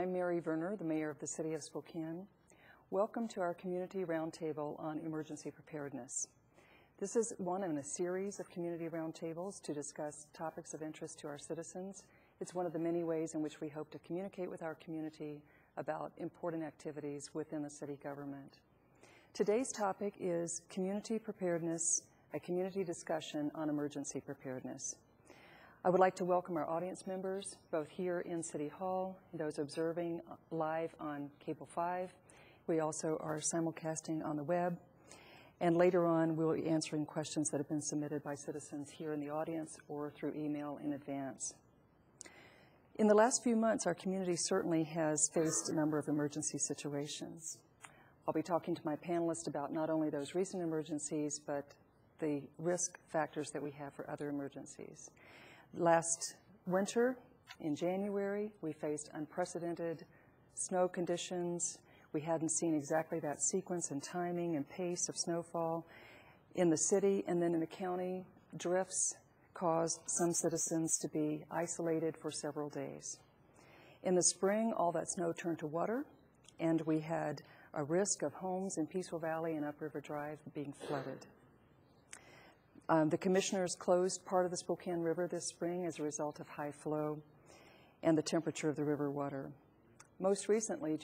I'm Mary Verner, the Mayor of the City of Spokane. Welcome to our Community Roundtable on Emergency Preparedness. This is one in a series of Community Roundtables to discuss topics of interest to our citizens. It's one of the many ways in which we hope to communicate with our community about important activities within the city government. Today's topic is Community Preparedness, a community discussion on emergency preparedness. I would like to welcome our audience members, both here in City Hall, and those observing live on Cable 5. We also are simulcasting on the web. And later on, we'll be answering questions that have been submitted by citizens here in the audience or through email in advance. In the last few months, our community certainly has faced a number of emergency situations. I'll be talking to my panelists about not only those recent emergencies, but the risk factors that we have for other emergencies. Last winter, in January, we faced unprecedented snow conditions. We hadn't seen exactly that sequence and timing and pace of snowfall in the city and then in the county. Drifts caused some citizens to be isolated for several days. In the spring, all that snow turned to water, and we had a risk of homes in Peaceful Valley and Upriver Drive being flooded. The commissioners closed part of the Spokane River this spring as a result of high flow and the temperature of the river water. Most recently,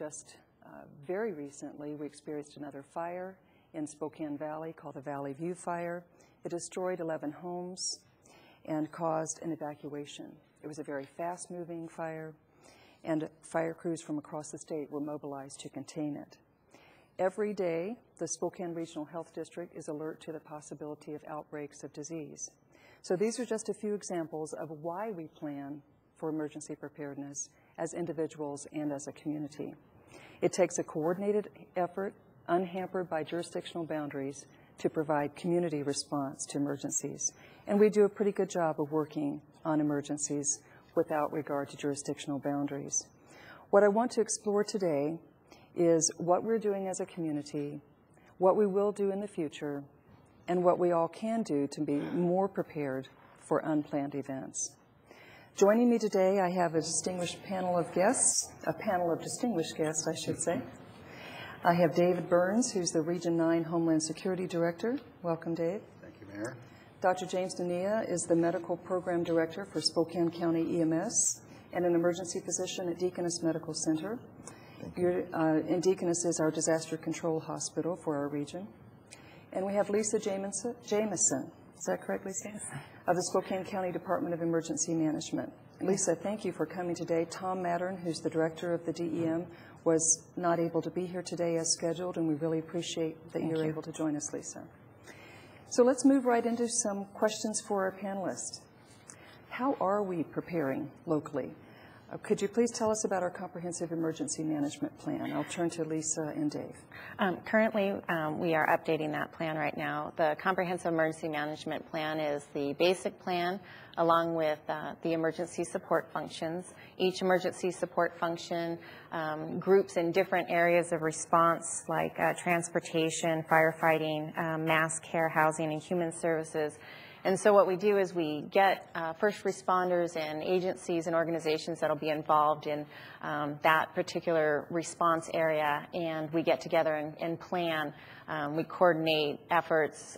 very recently, we experienced another fire in Spokane Valley called the Valley View Fire. It destroyed 11 homes and caused an evacuation. It was a very fast-moving fire, and fire crews from across the state were mobilized to contain it. Every day, the Spokane Regional Health District is alert to the possibility of outbreaks of disease. So these are just a few examples of why we plan for emergency preparedness as individuals and as a community. It takes a coordinated effort, unhampered by jurisdictional boundaries, to provide community response to emergencies. And we do a pretty good job of working on emergencies without regard to jurisdictional boundaries. What I want to explore today is what we're doing as a community, what we will do in the future, and what we all can do to be more prepared for unplanned events. Joining me today, I have a distinguished panel of guests, I should say. I have David Byrnes, who's the Region 9 Homeland Security Director. Welcome, Dave. Thank you, Mayor. Dr. James Nania is the Medical Program Director for Spokane County EMS and an emergency physician at Deaconess Medical Center. And Deaconess is our disaster control hospital for our region. And we have Lisa Jamison, is that correct, Lisa? Yes. Of the Spokane County Department of Emergency Management. Lisa, thank you for coming today. Tom Mattern, who's the director of the DEM, was not able to be here today as scheduled, and we really appreciate that you're able to join us, Lisa. So let's move right into some questions for our panelists. How are we preparing locally? Could you please tell us about our comprehensive emergency management plan? I'll turn to Lisa and Dave. Currently, we are updating that plan right now. The comprehensive emergency management plan is the basic plan along with the emergency support functions. Each emergency support function groups in different areas of response like transportation, firefighting, mass care, housing, and human services. And so what we do is we get first responders and agencies and organizations that will be involved in that particular response area, and we get together and plan. We coordinate efforts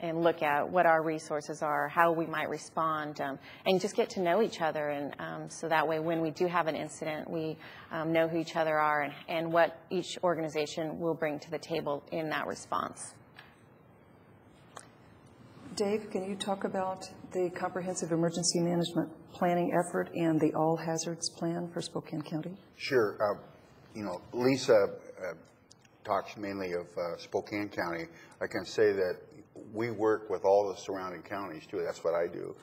and look at what our resources are, how we might respond, and just get to know each other. And so that way when we do have an incident, we know who each other are and what each organization will bring to the table in that response. Dave, can you talk about the comprehensive emergency management planning effort and the all hazards plan for Spokane County? Sure. Lisa talks mainly of Spokane County. I can say that we work with all the surrounding counties too. That's what I do.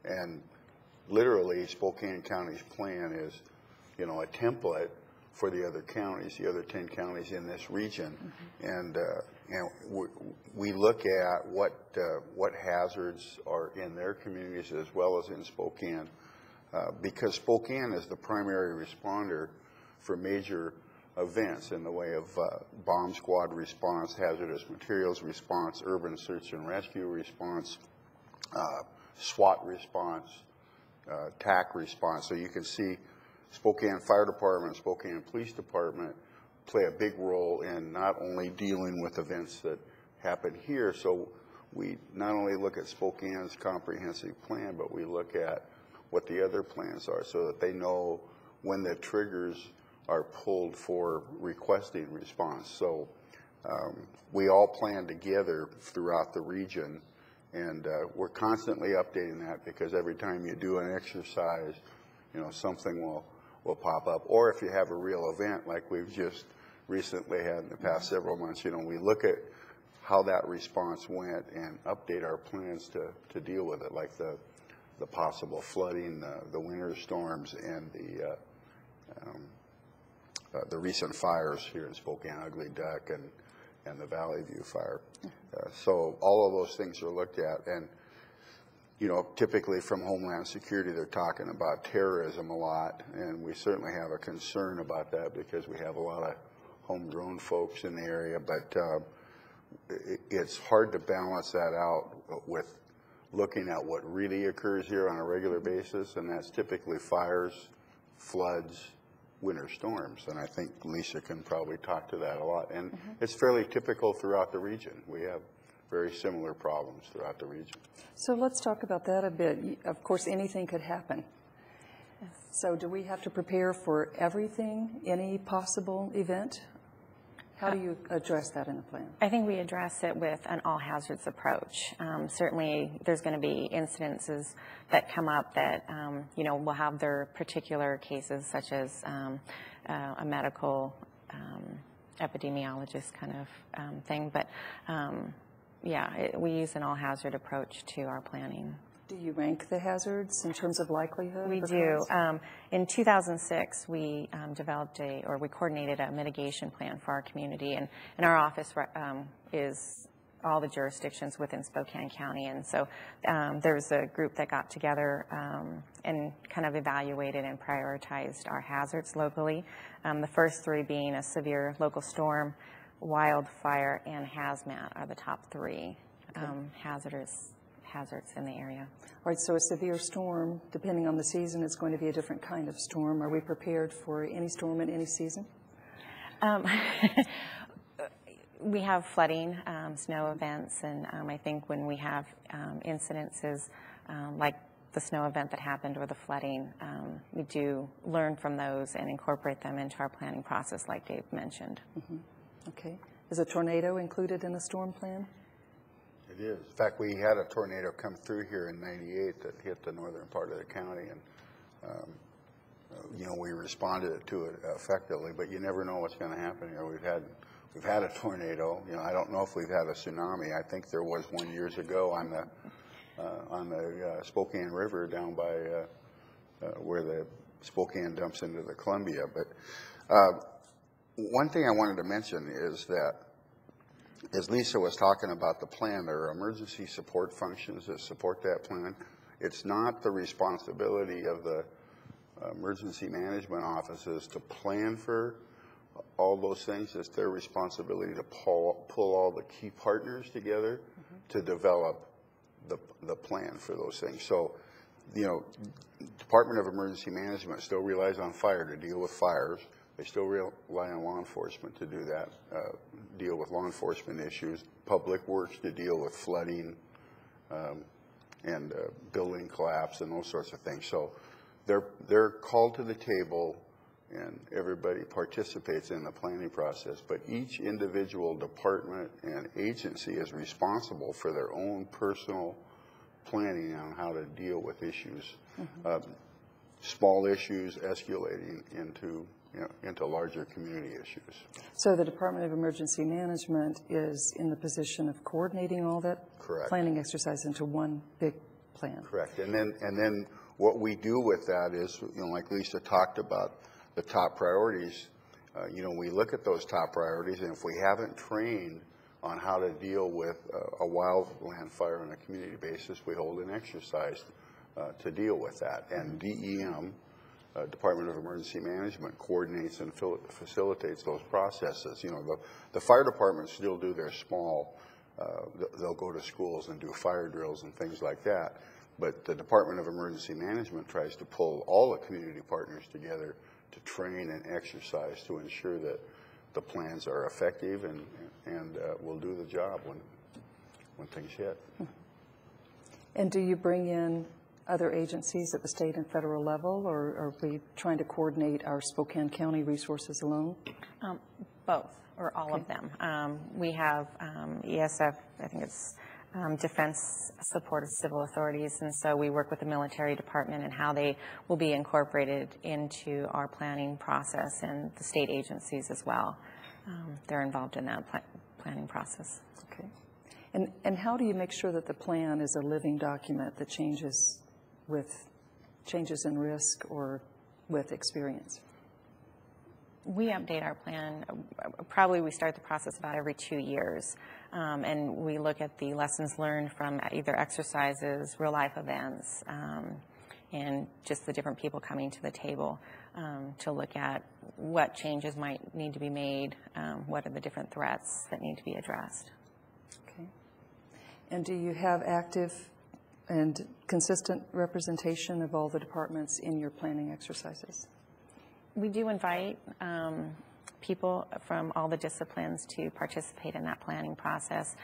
And literally Spokane County's plan is, a template for the other counties, the other 10 counties in this region. Mm-hmm. And we look at what hazards are in their communities as well as in Spokane, because Spokane is the primary responder for major events in the way of bomb squad response, hazardous materials response, urban search and rescue response, SWAT response, TAC response. So you can see Spokane Fire Department, Spokane Police Department play a big role in not only dealing with events that happen here, so we not only look at Spokane's comprehensive plan, but we look at what the other plans are so that they know when the triggers are pulled for requesting response. So we all plan together throughout the region, and we're constantly updating that because every time you do an exercise, something will pop up. Or if you have a real event like we've just recently had in the past several months, we look at how that response went and update our plans to deal with it, like the possible flooding, the winter storms, and the recent fires here in Spokane, Ugly Duck and the Valley View fire. So all of those things are looked at, and typically from Homeland Security, they're talking about terrorism a lot, and we certainly have a concern about that because we have a lot of homegrown folks in the area, but it's hard to balance that out with looking at what really occurs here on a regular basis, and that's typically fires, floods, winter storms, and I think Lisa can probably talk to that a lot. And it's fairly typical throughout the region. We have very similar problems throughout the region. So let's talk about that a bit. Of course, anything could happen. So do we have to prepare for everything, any possible event? How do you address that in the plan? I think we address it with an all hazards approach. Certainly there's going to be incidences that come up that, will have their particular cases, such as a medical epidemiologist kind of thing. But we use an all hazard approach to our planning. Do you rank the hazards in terms of likelihood? We do. In 2006, we developed we coordinated a mitigation plan for our community, and our office is all the jurisdictions within Spokane County, and so there was a group that got together and kind of evaluated and prioritized our hazards locally. The first three being a severe local storm, wildfire, and hazmat are the top three hazards in the area. All right, so a severe storm, depending on the season, is going to be a different kind of storm. Are we prepared for any storm in any season? We have flooding, snow events, and I think when we have incidences like the snow event that happened or the flooding, we do learn from those and incorporate them into our planning process like Dave mentioned. Okay. Is a tornado included in the storm plan? It is. In fact, we had a tornado come through here in '98 that hit the northern part of the county, and we responded to it effectively. But you never know what's going to happen here. We've had a tornado. I don't know if we've had a tsunami. I think there was one years ago on the Spokane River down by where the Spokane dumps into the Columbia. But one thing I wanted to mention is that, as Lisa was talking about the plan, there are emergency support functions that support that plan. It's not the responsibility of the emergency management offices to plan for all those things. It's their responsibility to pull all the key partners together to develop the plan for those things. So, Department of Emergency Management still relies on fire to deal with fires. They still rely on law enforcement to do that, deal with law enforcement issues, public works to deal with flooding and building collapse and those sorts of things. So they're called to the table, and everybody participates in the planning process. But each individual department and agency is responsible for their own personal planning on how to deal with issues, small issues escalating into larger community issues. So the Department of Emergency Management is in the position of coordinating all that planning exercise into one big plan. Correct. And then what we do with that is, like Lisa talked about, the top priorities. We look at those top priorities, and if we haven't trained on how to deal with a wildland fire on a community basis, we hold an exercise to deal with that. And DEM, Department of Emergency Management, coordinates and facilitates those processes. The fire departments still do their small, they'll go to schools and do fire drills and things like that. But the Department of Emergency Management tries to pull all the community partners together to train and exercise to ensure that the plans are effective and will do the job when things hit. And do you bring in other agencies at the state and federal level, or are we trying to coordinate our Spokane County resources alone? Both, or all of them. We have ESF, I think it's Defense Support of Civil Authorities, and so we work with the military department and how they will be incorporated into our planning process, and the state agencies as well. They're involved in that planning process. Okay. And how do you make sure that the plan is a living document that changes with changes in risk or with experience? We update our plan, probably we start the process about every 2 years, and we look at the lessons learned from either exercises, real life events, and just the different people coming to the table to look at what changes might need to be made, what are the different threats that need to be addressed. Okay. And do you have active and consistent representation of all the departments in your planning exercises? We do invite people from all the disciplines to participate in that planning process,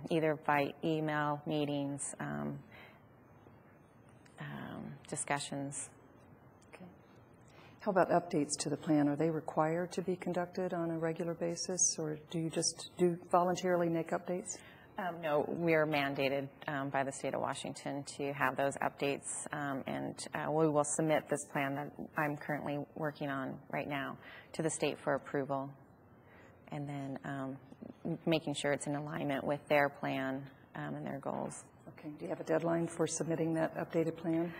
either by email, meetings, discussions. Okay. How about updates to the plan? Are they required to be conducted on a regular basis, or do you just voluntarily make updates? No, we are mandated by the state of Washington to have those updates, and we will submit this plan that I'm currently working on right now to the state for approval, and then making sure it's in alignment with their plan and their goals. Okay. Do you have a deadline for submitting that updated plan?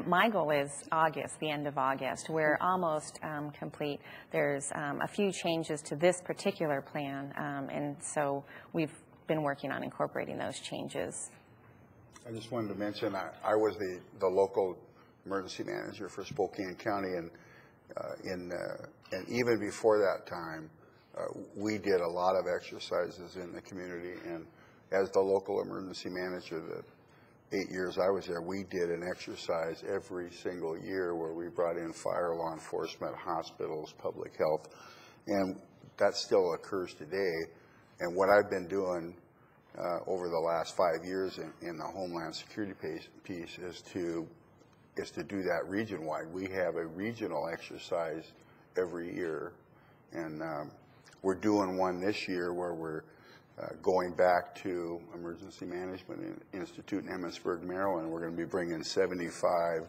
My goal is August, the end of August. We're almost complete. There's a few changes to this particular plan, and so we've been working on incorporating those changes. I just wanted to mention I was the local emergency manager for Spokane County, and even before that time, we did a lot of exercises in the community. And as the local emergency manager, the 8 years I was there, we did an exercise every single year where we brought in fire, law enforcement, hospitals, public health, and that still occurs today. And what I've been doing over the last 5 years in the Homeland Security piece is to do that region-wide. We have a regional exercise every year, and we're doing one this year where we're going back to Emergency Management Institute in Emmitsburg, Maryland. We're going to be bringing 75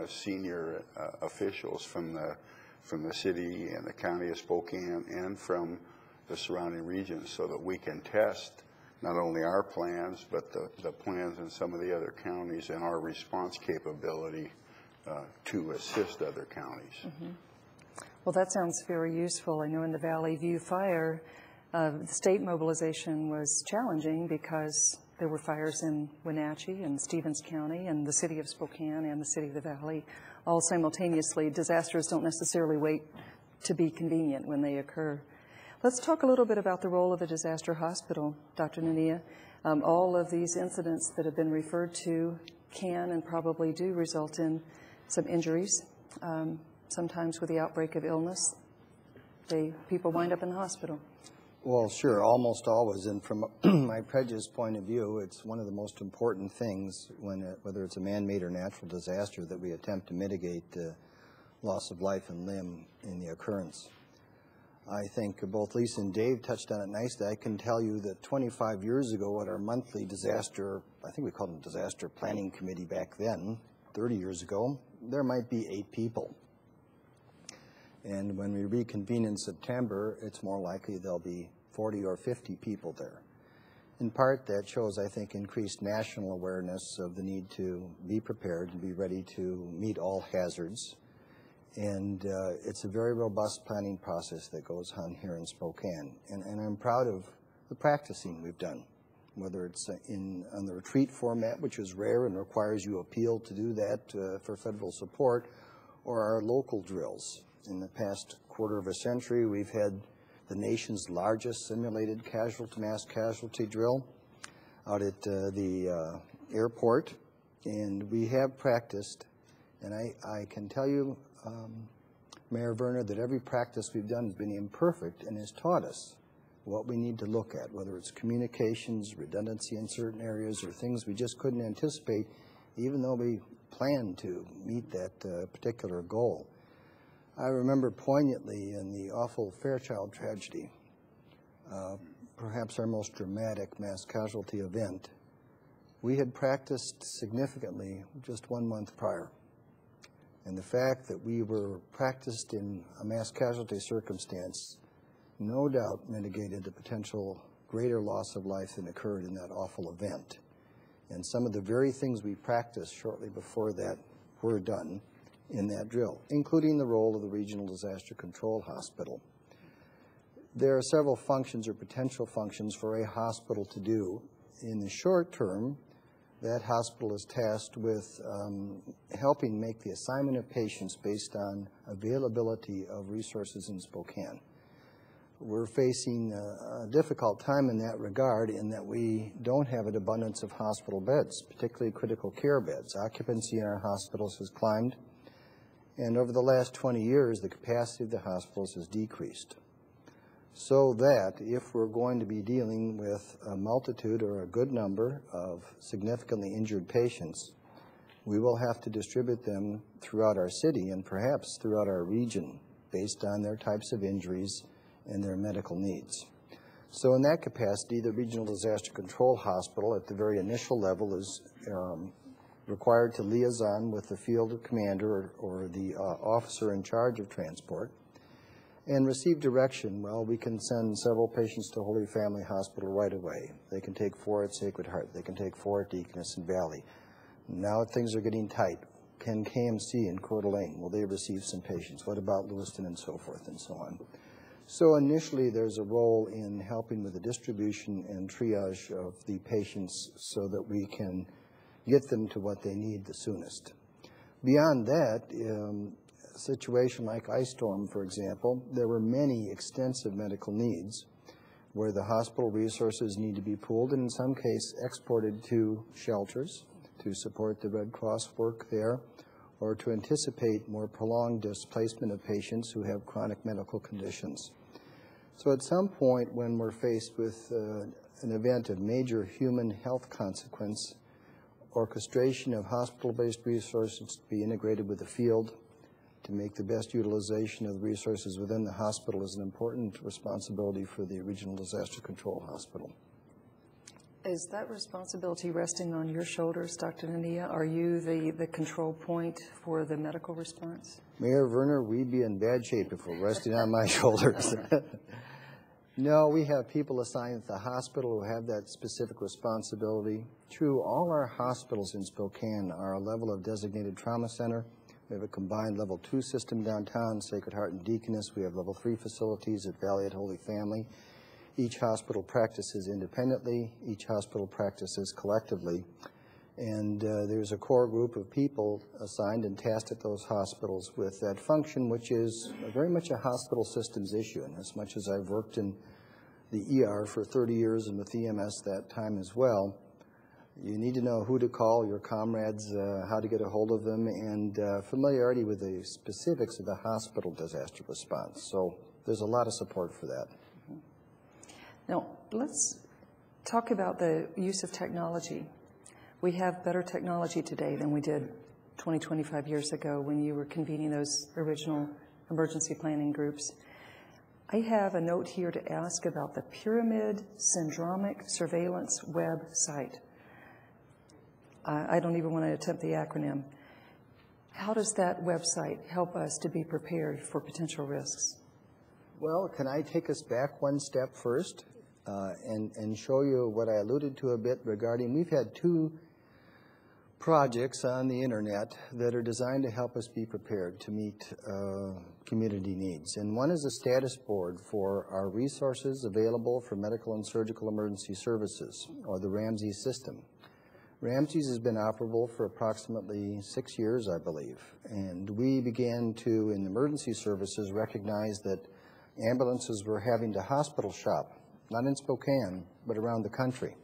senior officials from the city and the county of Spokane and from the surrounding regions, so that we can test not only our plans, but the plans in some of the other counties and our response capability to assist other counties. Mm-hmm. Well, that sounds very useful. I know in the Valley View fire, the state mobilization was challenging because there were fires in Wenatchee and Stevens County and the city of Spokane and the city of the Valley all simultaneously. Disasters don't necessarily wait to be convenient when they occur. Let's talk a little bit about the role of the disaster hospital, Dr. Nania. All of these incidents that have been referred to can and probably do result in some injuries. Sometimes with the outbreak of illness, people wind up in the hospital. Well, sure, almost always. And from my prejudice point of view, it's one of the most important things, whether it's a man-made or natural disaster, that we attempt to mitigate the loss of life and limb in the occurrence. I think both Lisa and Dave touched on it nicely. I can tell you that 25 years ago at our monthly disaster, I think we called it disaster planning committee back then, 30 years ago, there might be 8 people. And when we reconvene in September, it's more likely there'll be 40 or 50 people there. In part, that shows, I think, increased national awareness of the need to be prepared and be ready to meet all hazards. And it's a very robust planning process that goes on here in Spokane. And I'm proud of the practicing we've done, whether it's on the retreat format, which is rare and requires you appeal to do that for federal support, or our local drills. In the past quarter of a century, we've had the nation's largest simulated mass casualty drill out at the airport And we have practiced, and I can tell you, Mayor Verner, that every practice we've done has been imperfect and has taught us what we need to look at, whether it's communications, redundancy in certain areas, or things we just couldn't anticipate, even though we planned to meet that particular goal. I remember poignantly in the awful Fairchild tragedy, perhaps our most dramatic mass casualty event, we had practiced significantly just 1 month prior. And the fact that we were practiced in a mass casualty circumstance no doubt mitigated the potential greater loss of life than occurred in that awful event. And some of the very things we practiced shortly before that were done in that drill, including the role of the Regional Disaster Control Hospital. There are several functions or potential functions for a hospital to do. In the short term, that hospital is tasked with helping make the assignment of patients based on availability of resources in Spokane. We're facing a difficult time in that regard in that we don't have an abundance of hospital beds, particularly critical care beds. Occupancy in our hospitals has climbed, and over the last 20 years, the capacity of the hospitals has decreased. So that if we're going to be dealing with a multitude or a good number of significantly injured patients, we will have to distribute them throughout our city and perhaps throughout our region based on their types of injuries and their medical needs. So in that capacity, the Regional Disaster Control Hospital at the very initial level is required to liaison with the field commander or the officer in charge of transport and receive direction. Well, we can send several patients to Holy Family Hospital right away. They can take 4 at Sacred Heart. They can take 4 at Deaconess and Valley. Now things are getting tight. Can KMC in Coeur d'Alene, will they receive some patients? What about Lewiston and so forth and so on? So initially there's a role in helping with the distribution and triage of the patients so that we can get them to what they need the soonest. Beyond that, a situation like ice storm, for example, there were many extensive medical needs where the hospital resources need to be pooled and in some cases exported to shelters to support the Red Cross work there or to anticipate more prolonged displacement of patients who have chronic medical conditions. So at some point when we're faced with an event of major human health consequence, orchestration of hospital-based resources to be integrated with the field to make the best utilization of the resources within the hospital is an important responsibility for the Regional Disaster Control Hospital. Is that responsibility resting on your shoulders, Dr. Nania? Are you the control point for the medical response? Mayor Verner, we'd be in bad shape if we're resting on my shoulders. No, we have people assigned at the hospital who have that specific responsibility. True, all our hospitals in Spokane are a level of designated trauma center. We have a combined level 2 system downtown, Sacred Heart and Deaconess. We have level 3 facilities at Valley at Holy Family. Each hospital practices independently. Each hospital practices collectively. And there's a core group of people assigned and tasked at those hospitals with that function, which is very much a hospital systems issue. And as much as I've worked in the ER for 30 years and with EMS that time as well, you need to know who to call, your comrades, how to get a hold of them, and familiarity with the specifics of the hospital disaster response. So there's a lot of support for that. Now, let's talk about the use of technology. We have better technology today than we did 20, 25 years ago when you were convening those original emergency planning groups. I have a note here to ask about the Pyramid Syndromic Surveillance website. I don't even want to attempt the acronym. How does that website help us to be prepared for potential risks? Well, can I take us back one step first and show you what I alluded to a bit regarding, we've had 2 projects on the internet that are designed to help us be prepared to meet community needs. And one is a status board for our resources available for medical and surgical emergency services, or the RAMSES system. RAMSES has been operable for approximately 6 years, I believe. And we began to, in emergency services, recognize that ambulances were having to hospital shop, not in Spokane, but around the country.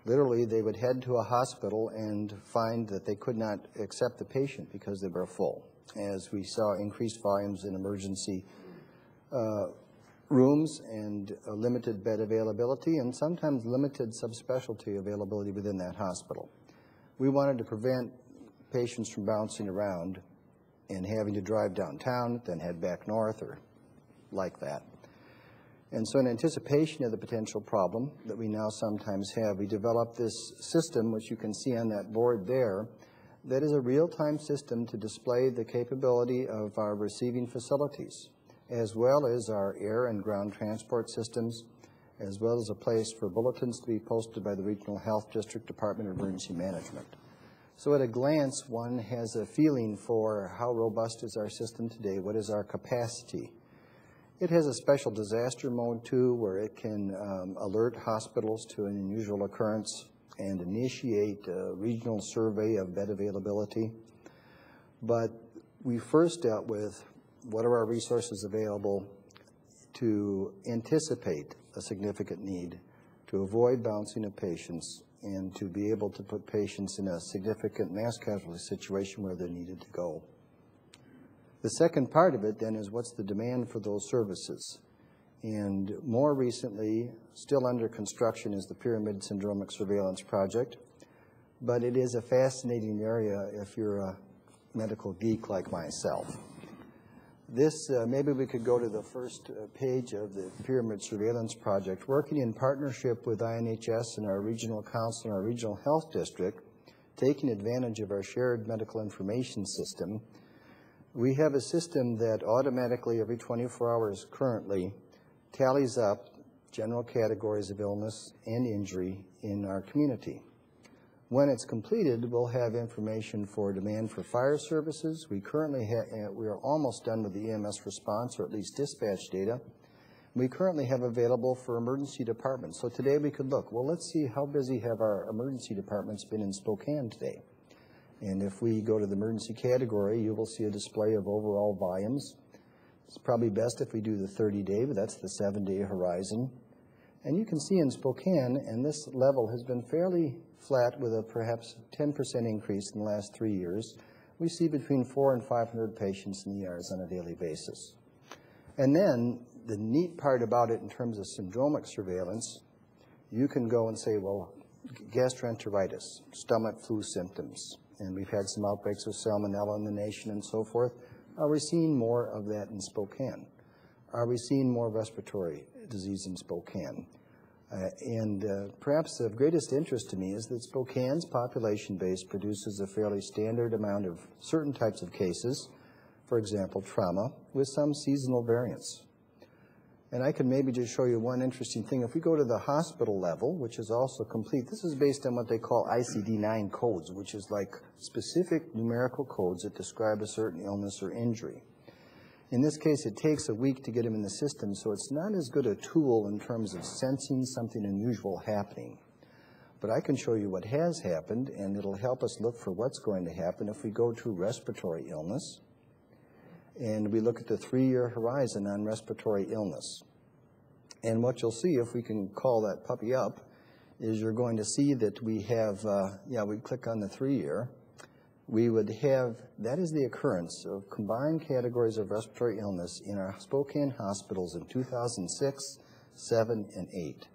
Literally, they would head to a hospital and find that they could not accept the patient because they were full. As we saw increased volumes in emergency rooms and limited bed availability and sometimes limited subspecialty availability within that hospital. We wanted to prevent patients from bouncing around and having to drive downtown, then head back north or like that. And so in anticipation of the potential problem that we now sometimes have, we developed this system, which you can see on that board there, that is a real-time system to display the capability of our receiving facilities, as well as our air and ground transport systems, as well as a place for bulletins to be posted by the Regional Health District Department of Emergency Management. So at a glance, one has a feeling for how robust is our system today, what is our capacity. It has a special disaster mode, too, where it can alert hospitals to an unusual occurrence and initiate a regional survey of bed availability. But we first dealt with what are our resources available to anticipate a significant need, to avoid bouncing of patients, and to be able to put patients in a significant mass casualty situation where they're needed to go. The second part of it then is what's the demand for those services. And more recently, still under construction, is the Pyramid Syndromic Surveillance Project. But it is a fascinating area if you're a medical geek like myself. This, maybe we could go to the first page of the Pyramid Surveillance Project. Working in partnership with INHS and our regional council and our regional health district, taking advantage of our shared medical information system, we have a system that automatically every 24 hours currently tallies up general categories of illness and injury in our community. When it's completed, we'll have information for demand for fire services. We currently we are almost done with the EMS response, or at least dispatch data. We currently have available for emergency departments. So today we could look, well, let's see how busy have our emergency departments been in Spokane today. And if we go to the emergency category, you will see a display of overall volumes. It's probably best if we do the 30-day, but that's the 7-day horizon. And you can see in Spokane, and this level has been fairly flat with a perhaps 10% increase in the last 3 years. We see between 400 and 500 patients in the ERs on a daily basis. And then the neat part about it in terms of syndromic surveillance, you can go and say, well, gastroenteritis, stomach flu symptoms, and we've had some outbreaks of salmonella in the nation and so forth. Are we seeing more of that in Spokane? Are we seeing more respiratory disease in Spokane? Perhaps of greatest interest to me is that Spokane's population base produces a fairly standard amount of certain types of cases, for example, trauma, with some seasonal variance. And I can maybe just show you one interesting thing. If we go to the hospital level, which is also complete, this is based on what they call ICD-9 codes, which is like specific numerical codes that describe a certain illness or injury. In this case, it takes a week to get them in the system, so it's not as good a tool in terms of sensing something unusual happening. But I can show you what has happened, and it'll help us look for what's going to happen if we go to respiratory illness. And we look at the 3-year horizon on respiratory illness. And what you'll see, if we can call that puppy up, is you're going to see that we have, we click on the 3-year. We would have, that is the occurrence of combined categories of respiratory illness in our Spokane hospitals in 2006, 7, and 8.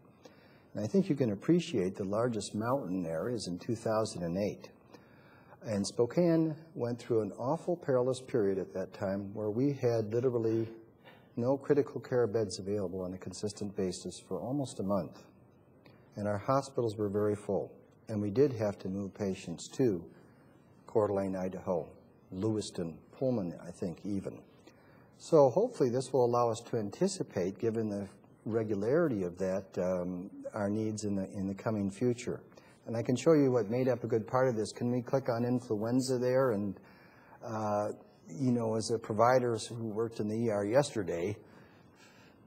And I think you can appreciate the largest mountain there is in 2008. And Spokane went through an awful perilous period at that time where we had literally no critical care beds available on a consistent basis for almost a month. And our hospitals were very full. And we did have to move patients to Coeur d'Alene, Idaho, Lewiston, Pullman, I think even. So hopefully this will allow us to anticipate, given the regularity of that, our needs in the coming future. And I can show you what made up a good part of this. Can we click on influenza there? And, as a provider who worked in the ER yesterday,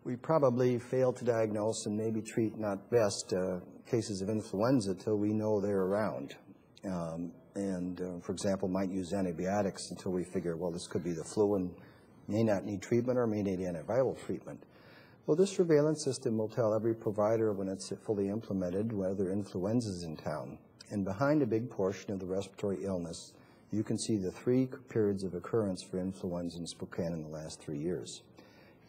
we probably failed to diagnose and maybe treat not best cases of influenza till we know they're around. For example, might use antibiotics until we figure, well, this could be the flu and may not need treatment or may need antiviral treatment. Well, this surveillance system will tell every provider when it's fully implemented whether influenza is in town. And behind a big portion of the respiratory illness, you can see the 3 periods of occurrence for influenza in Spokane in the last 3 years.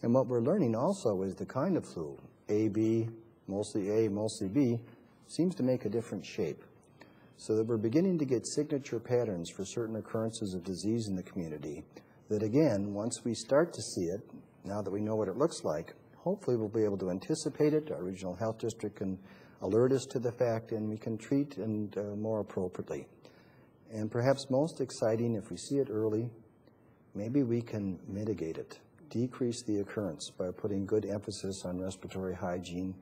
And what we're learning also is the kind of flu, A, B, mostly A, mostly B, seems to make a different shape. So that we're beginning to get signature patterns for certain occurrences of disease in the community that, again, once we start to see it, now that we know what it looks like, hopefully we'll be able to anticipate it. Our regional health district can alert us to the fact, and we can treat and more appropriately. And perhaps most exciting, if we see it early, maybe we can mitigate it, decrease the occurrence by putting good emphasis on respiratory hygiene,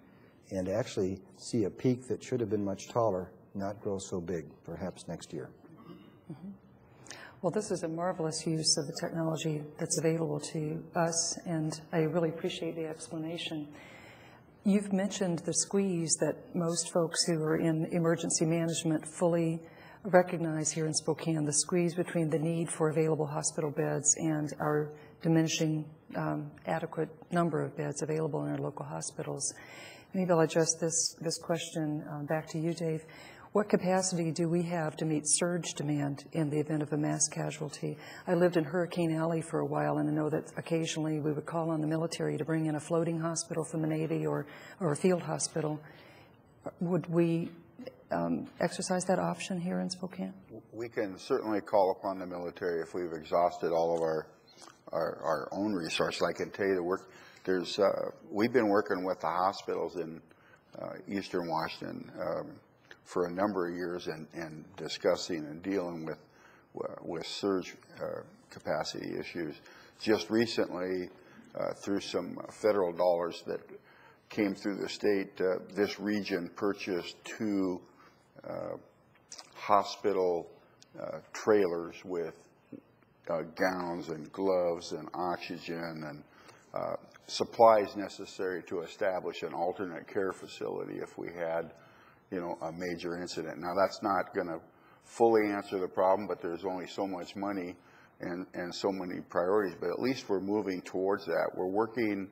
and actually see a peak that should have been much taller not grow so big, perhaps next year. Mm-hmm. Well, this is a marvelous use of the technology that's available to us, and I really appreciate the explanation. You've mentioned the squeeze that most folks who are in emergency management fully recognize here in Spokane, the squeeze between the need for available hospital beds and our diminishing adequate number of beds available in our local hospitals. Maybe I'll address this question back to you, Dave. What capacity do we have to meet surge demand in the event of a mass casualty? I lived in Hurricane Alley for a while, and I know that occasionally we would call on the military to bring in a floating hospital from the Navy or a field hospital. Would we exercise that option here in Spokane? We can certainly call upon the military if we've exhausted all of our own resources. I can tell you we've been working with the hospitals in Eastern Washington for a number of years and discussing and dealing with surge capacity issues. Just recently, through some federal dollars that came through the state, this region purchased 2 hospital trailers with gowns and gloves and oxygen and supplies necessary to establish an alternate care facility if we had, a major incident. Now, that's not going to fully answer the problem, but there's only so much money and so many priorities. But at least we're moving towards that. We're working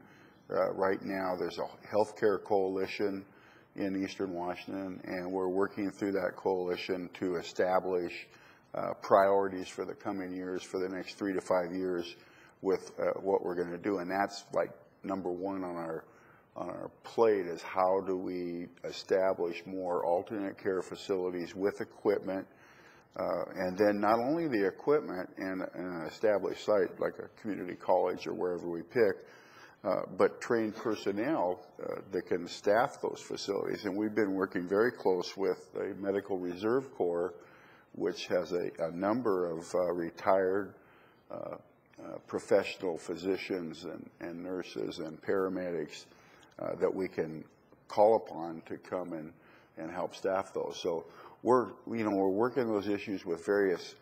right now. There's a healthcare coalition in Eastern Washington, and we're working through that coalition to establish priorities for the coming years, for the next 3 to 5 years, with what we're going to do. And that's like number 1 on our plate, is how do we establish more alternate care facilities with equipment, and then not only the equipment in an established site like a community college or wherever we pick, but trained personnel that can staff those facilities. And we've been working very close with the Medical Reserve Corps, which has a number of retired professional physicians and nurses and paramedics that we can call upon to come and help staff those. So we're working those issues with various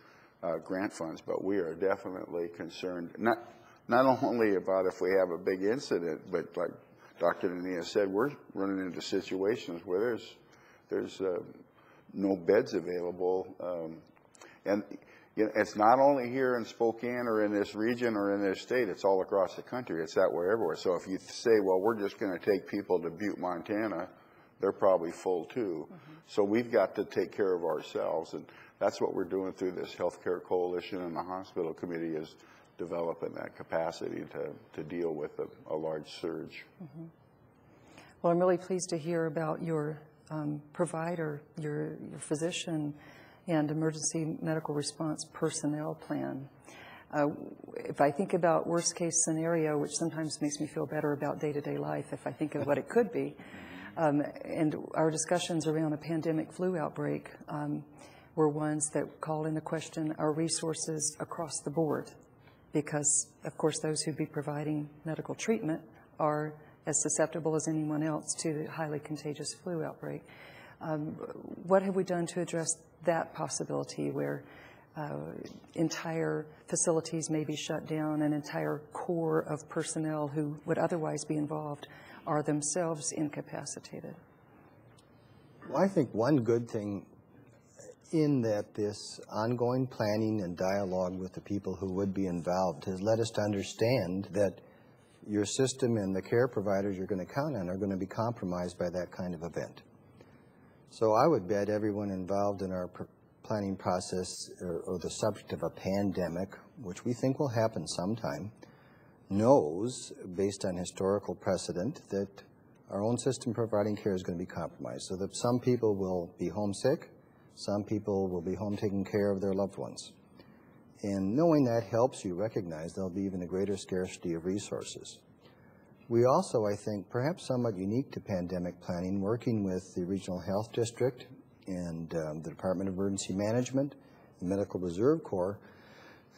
grant funds, but we are definitely concerned not only about if we have a big incident, but like Dr. Nania said, we're running into situations where there's no beds available, and it's not only here in Spokane or in this region or in this state, it's all across the country. It's that way everywhere. So if you say, well, we're just going to take people to Butte, Montana, they're probably full too. Mm-hmm. So we've got to take care of ourselves, and that's what we're doing through this healthcare coalition, and the hospital committee is developing that capacity to deal with a large surge. Mm-hmm. Well, I'm really pleased to hear about your provider, your physician, and emergency medical response personnel plan. If I think about worst case scenario, which sometimes makes me feel better about day-to-day life if I think of what it could be, and our discussions around a pandemic flu outbreak were ones that call into question our resources across the board, because of course those who'd be providing medical treatment are as susceptible as anyone else to the highly contagious flu outbreak. What have we done to address that possibility where entire facilities may be shut down, an entire core of personnel who would otherwise be involved are themselves incapacitated? Well, I think one good thing in that this ongoing planning and dialogue with the people who would be involved has led us to understand that your system and the care providers you're going to count on are going to be compromised by that kind of event. So I would bet everyone involved in our planning process or the subject of a pandemic, which we think will happen sometime, knows, based on historical precedent, that our own system providing care is going to be compromised, so that some people will be homesick, some people will be home taking care of their loved ones. And knowing that helps you recognize there'll be even a greater scarcity of resources. We also, I think, perhaps somewhat unique to pandemic planning, working with the Regional Health District and the Department of Emergency Management, the Medical Reserve Corps,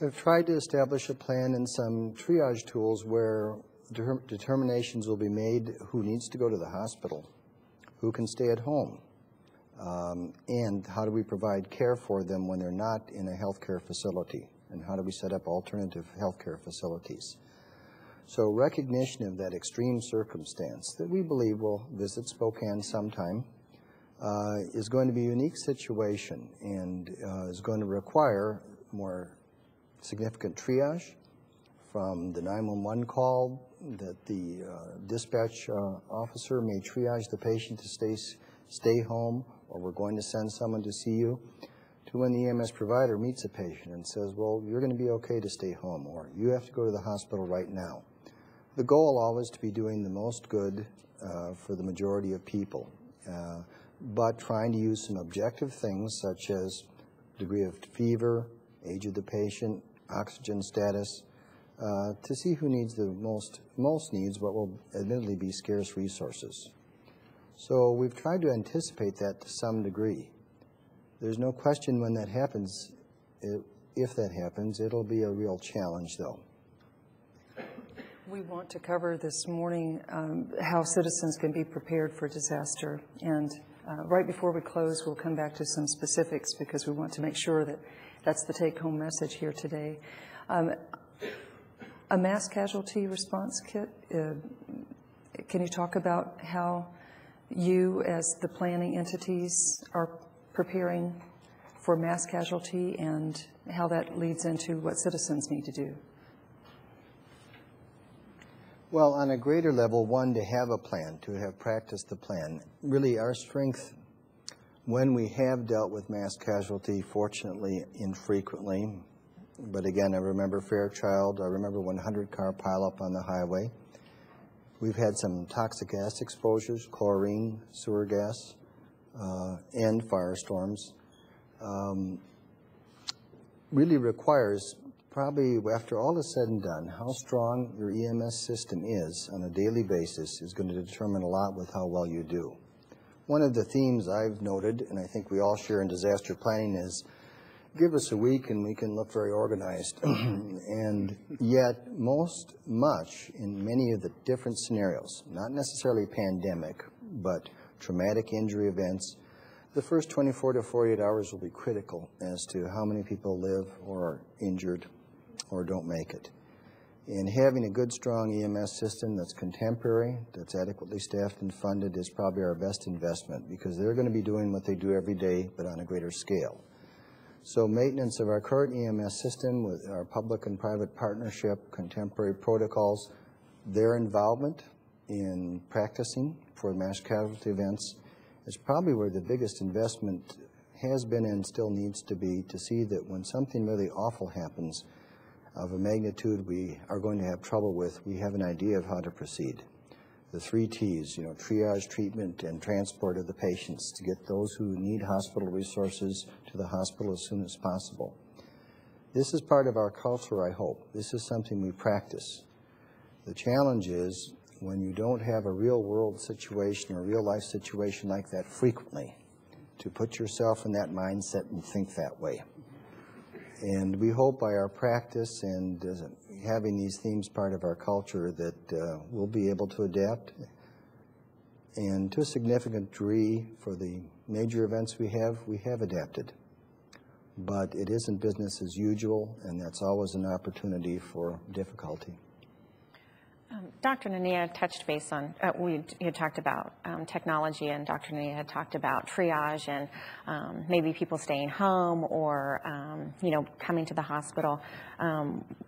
have tried to establish a plan and some triage tools where determinations will be made who needs to go to the hospital, who can stay at home, and how do we provide care for them when they're not in a healthcare facility, and how do we set up alternative healthcare facilities. So recognition of that extreme circumstance that we believe will visit Spokane sometime is going to be a unique situation and is going to require more significant triage from the 911 call that the dispatch officer may triage the patient to stay home, or we're going to send someone to see you, to when the EMS provider meets a patient and says, well, you're going to be okay to stay home, or you have to go to the hospital right now. The goal always to be doing the most good for the majority of people, but trying to use some objective things such as degree of fever, age of the patient, oxygen status, to see who needs the most needs what will admittedly be scarce resources. So we've tried to anticipate that to some degree. There's no question when that happens, if that happens, it'll be a real challenge though. We want to cover this morning how citizens can be prepared for disaster. And right before we close, we'll come back to some specifics because we want to make sure that that's the take-home message here today. A mass casualty response kit, can you talk about how you as the planning entities are preparing for mass casualty and how that leads into what citizens need to do? Well, on a greater level, one, to have a plan, to have practiced the plan. Really, our strength, when we have dealt with mass casualty, fortunately, infrequently, but again, I remember Fairchild, I remember 100-car pileup on the highway. We've had some toxic gas exposures, chlorine, sewer gas, and firestorms. Really requires, probably after all is said and done, how strong your EMS system is on a daily basis is going to determine a lot with how well you do. One of the themes I've noted, and I think we all share in disaster planning, is give us a week and we can look very organized. And yet, much in many of the different scenarios, not necessarily pandemic, but traumatic injury events, the first 24 to 48 hours will be critical as to how many people live or are injured or don't make it. And having a good, strong EMS system that's contemporary, that's adequately staffed and funded is probably our best investment because they're going to be doing what they do every day, but on a greater scale. So maintenance of our current EMS system with our public and private partnership, contemporary protocols, their involvement in practicing for mass casualty events is probably where the biggest investment has been and still needs to be, to see that when something really awful happens of a magnitude we are going to have trouble with, we have an idea of how to proceed. The 3 T's, triage, treatment, and transport of the patients to get those who need hospital resources to the hospital as soon as possible. This is part of our culture, I hope. This is something we practice. The challenge is when you don't have a real-world situation or real-life situation like that frequently, to put yourself in that mindset and think that way. And we hope by our practice and having these themes part of our culture that we'll be able to adapt. And to a significant degree, for the major events we have adapted. But it isn't business as usual, and that's always an opportunity for difficulty. Dr. Nania touched base on, we had talked about technology, and Dr. Nania had talked about triage and maybe people staying home or, coming to the hospital.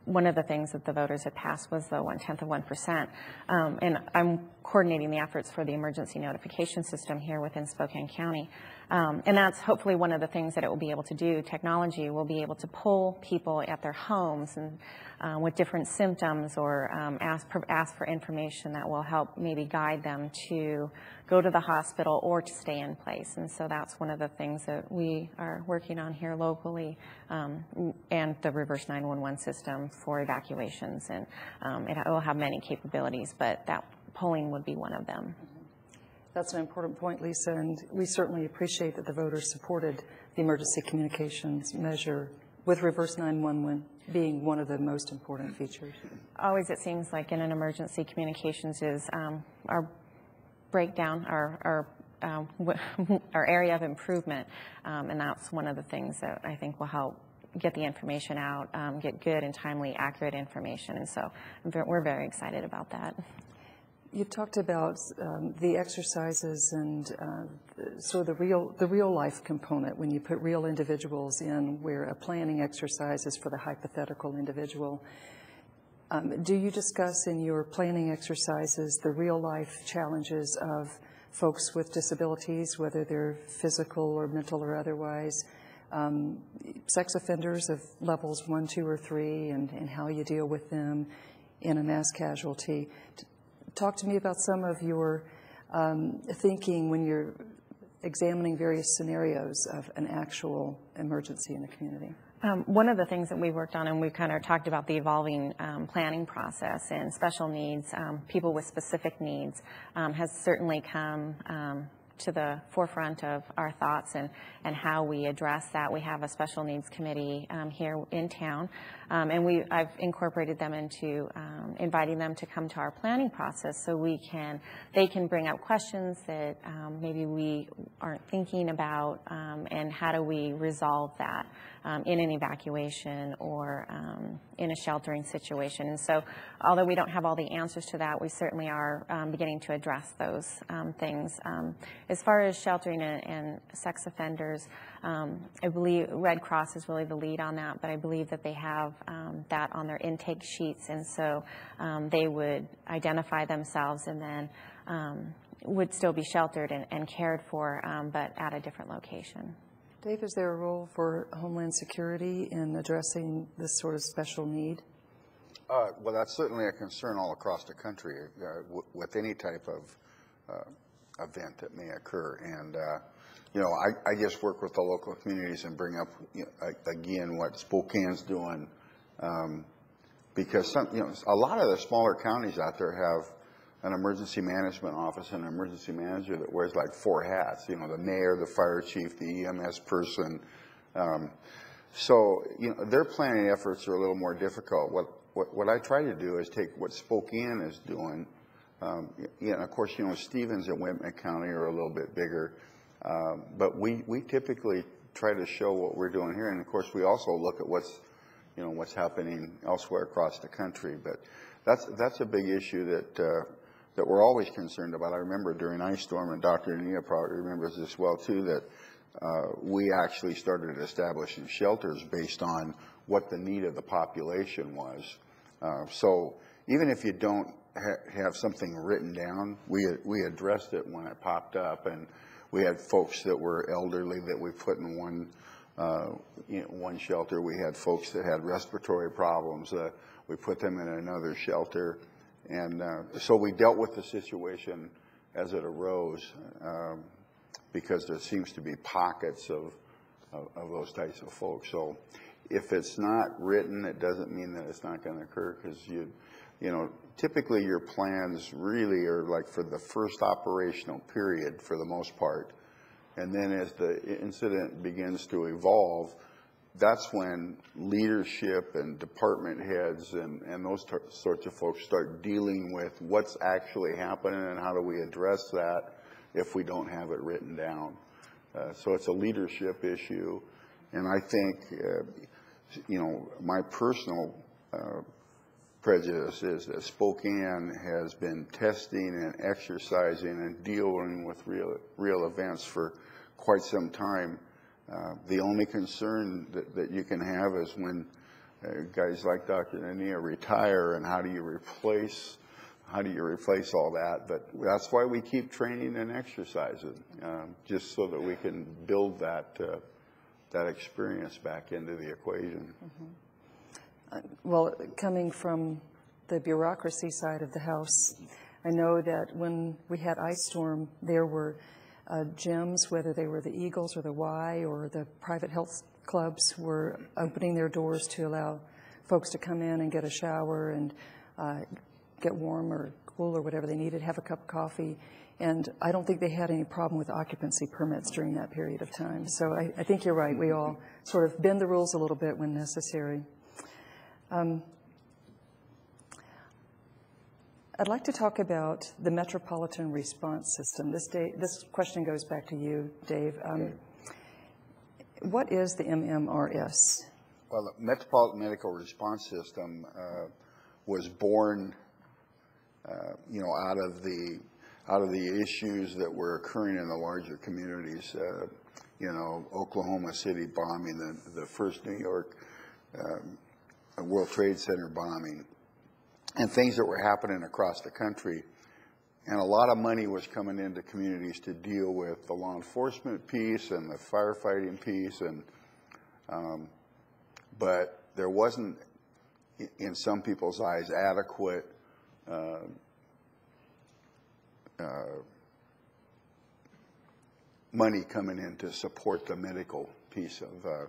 One of the things that the voters had passed was the 1/10 of 1%. And I'm coordinating the efforts for the emergency notification system here within Spokane County. And that's hopefully one of the things that it will be able to do. Technology will be able to pull people at their homes and with different symptoms or ask for information that will help maybe guide them to go to the hospital or to stay in place. And so that's one of the things that we are working on here locally, and the reverse 911 system for evacuations. And it will have many capabilities, but that polling would be one of them. That's an important point, Lisa, and we certainly appreciate that the voters supported the emergency communications measure, with reverse 911 being one of the most important features. Always it seems like in an emergency communications is our breakdown, our area of improvement, and that's one of the things that I think will help get the information out, get good and timely, accurate information, and so we're very excited about that. You talked about the exercises and sort of the real life component when you put real individuals in, where a planning exercise is for the hypothetical individual. Do you discuss in your planning exercises the real life challenges of folks with disabilities, whether they're physical or mental or otherwise, sex offenders of levels 1, 2, or 3, and how you deal with them in a mass casualty? Talk to me about some of your thinking when you're examining various scenarios of an actual emergency in the community. One of the things that we worked on, and we kind of talked about the evolving planning process, and special needs, people with specific needs, has certainly come to the forefront of our thoughts and how we address that. We have a special needs committee here in town, and I've incorporated them into inviting them to come to our planning process so they can bring up questions that maybe we aren't thinking about, and how do we resolve that in an evacuation or in a sheltering situation. And so although we don't have all the answers to that, we certainly are beginning to address those things. As far as sheltering and sex offenders, I believe Red Cross is really the lead on that, but I believe that they have that on their intake sheets, and so they would identify themselves and then would still be sheltered and cared for, but at a different location. Dave, is there a role for Homeland Security in addressing this sort of special need? Well, that's certainly a concern all across the country with any type of event that may occur. And, I just work with the local communities and bring up, again, what Spokane's doing, because a lot of the smaller counties out there have an emergency management office and an emergency manager that wears like 4 hats, the mayor, the fire chief, the EMS person. So, their planning efforts are a little more difficult. What I try to do is take what Spokane is doing. Of course, Stevens and Whitman County are a little bit bigger, but we typically try to show what we're doing here, and of course, we also look at what's happening elsewhere across the country. But that's a big issue that we're always concerned about. I remember during Ice Storm, and Dr. Nania probably remembers this well too, that we actually started establishing shelters based on what the need of the population was. So even if you don't have something written down, we addressed it when it popped up, and we had folks that were elderly that we put in one shelter. We had folks that had respiratory problems. We put them in another shelter. And so we dealt with the situation as it arose, because there seems to be pockets of those types of folks. So if it's not written, it doesn't mean that it's not going to occur, because typically your plans really are like for the first operational period for the most part. And then as the incident begins to evolve, that's when leadership and department heads and those sorts of folks start dealing with what's actually happening and how do we address that if we don't have it written down. So it's a leadership issue. And I think, my personal prejudice is that Spokane has been testing and exercising and dealing with real events for quite some time. The only concern that you can have is when guys like Dr. Nania retire, and how do you replace all that? But that's why we keep training and exercising, just so that we can build that experience back into the equation. Well, coming from the bureaucracy side of the house, I know that when we had ice storm, there were gyms, whether they were the Eagles or the Y or the private health clubs, were opening their doors to allow folks to come in and get a shower and get warm or cool or whatever they needed, have a cup of coffee. And I don't think they had any problem with occupancy permits during that period of time. So I think you're right. We all sort of bend the rules a little bit when necessary. I'd like to talk about the Metropolitan Response System. This question goes back to you, Dave. What is the MMRS? Well, the Metropolitan Medical Response System was born, out of the issues that were occurring in the larger communities. Oklahoma City bombing, the first New York World Trade Center bombing, and things that were happening across the country. And a lot of money was coming into communities to deal with the law enforcement piece and the firefighting piece, but there wasn't, in some people's eyes, adequate money coming in to support the medical piece of.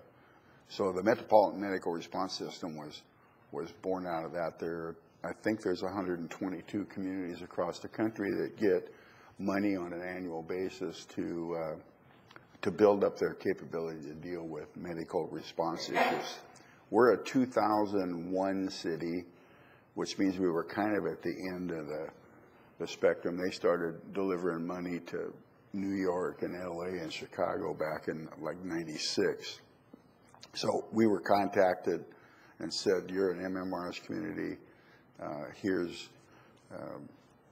So the Metropolitan Medical Response System was born out of that. I think there's 122 communities across the country that get money on an annual basis to build up their capability to deal with medical response issues. We're a 2001 city, which means we were kind of at the end of the spectrum. They started delivering money to New York and LA and Chicago back in like '96. So we were contacted and said, you're an MMRS community. Here's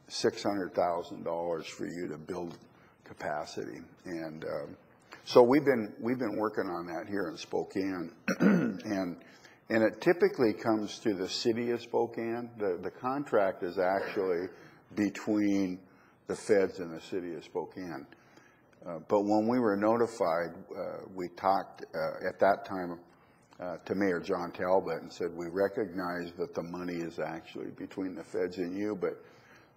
$600,000 for you to build capacity. And so we've been working on that here in Spokane. and it typically comes to the city of Spokane. The contract is actually between the feds and the city of Spokane. But when we were notified, we talked at that time to Mayor John Talbot and said, we recognize that the money is actually between the feds and you, but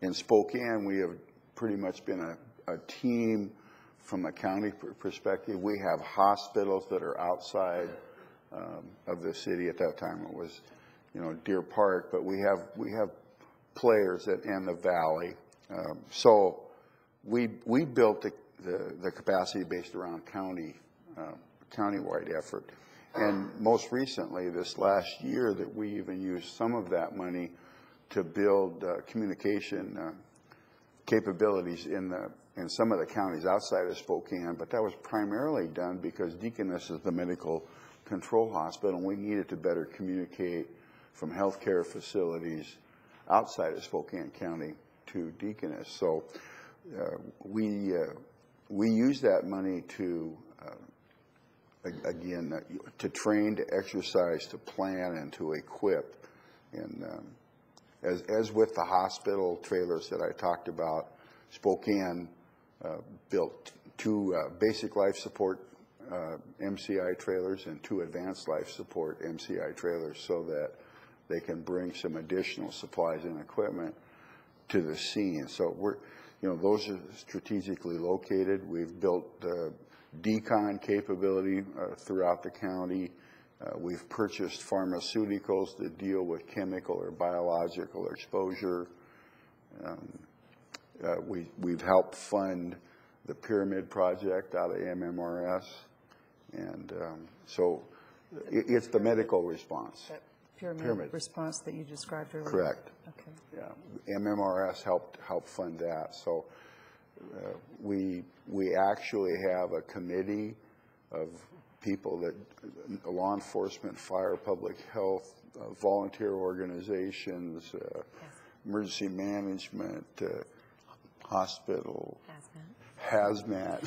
in Spokane, we have pretty much been a team from a county perspective. We have hospitals that are outside of the city. At that time, it was, Deer Park, but we have players in the valley. So we built the capacity based around countywide effort. And most recently, this last year, that we even used some of that money to build communication capabilities in some of the counties outside of Spokane. But that was primarily done because Deaconess is the medical control hospital, and we needed to better communicate from healthcare facilities outside of Spokane County to Deaconess. So we use that money to again, to train, to exercise, to plan, and to equip. And as with the hospital trailers that I talked about, Spokane built 2 basic life support MCI trailers and 2 advanced life support MCI trailers, so that they can bring some additional supplies and equipment to the scene. So those are strategically located. We've built decon capability throughout the county. We've purchased pharmaceuticals to deal with chemical or biological exposure. We've helped fund the Pyramid Project out of MMRS. And so it's the medical response. That pyramid response that you described earlier. Correct. Okay. Yeah, MMRS helped fund that. So we actually have a committee of people that law enforcement, fire, public health, volunteer organizations, emergency management, hospital, hazmat.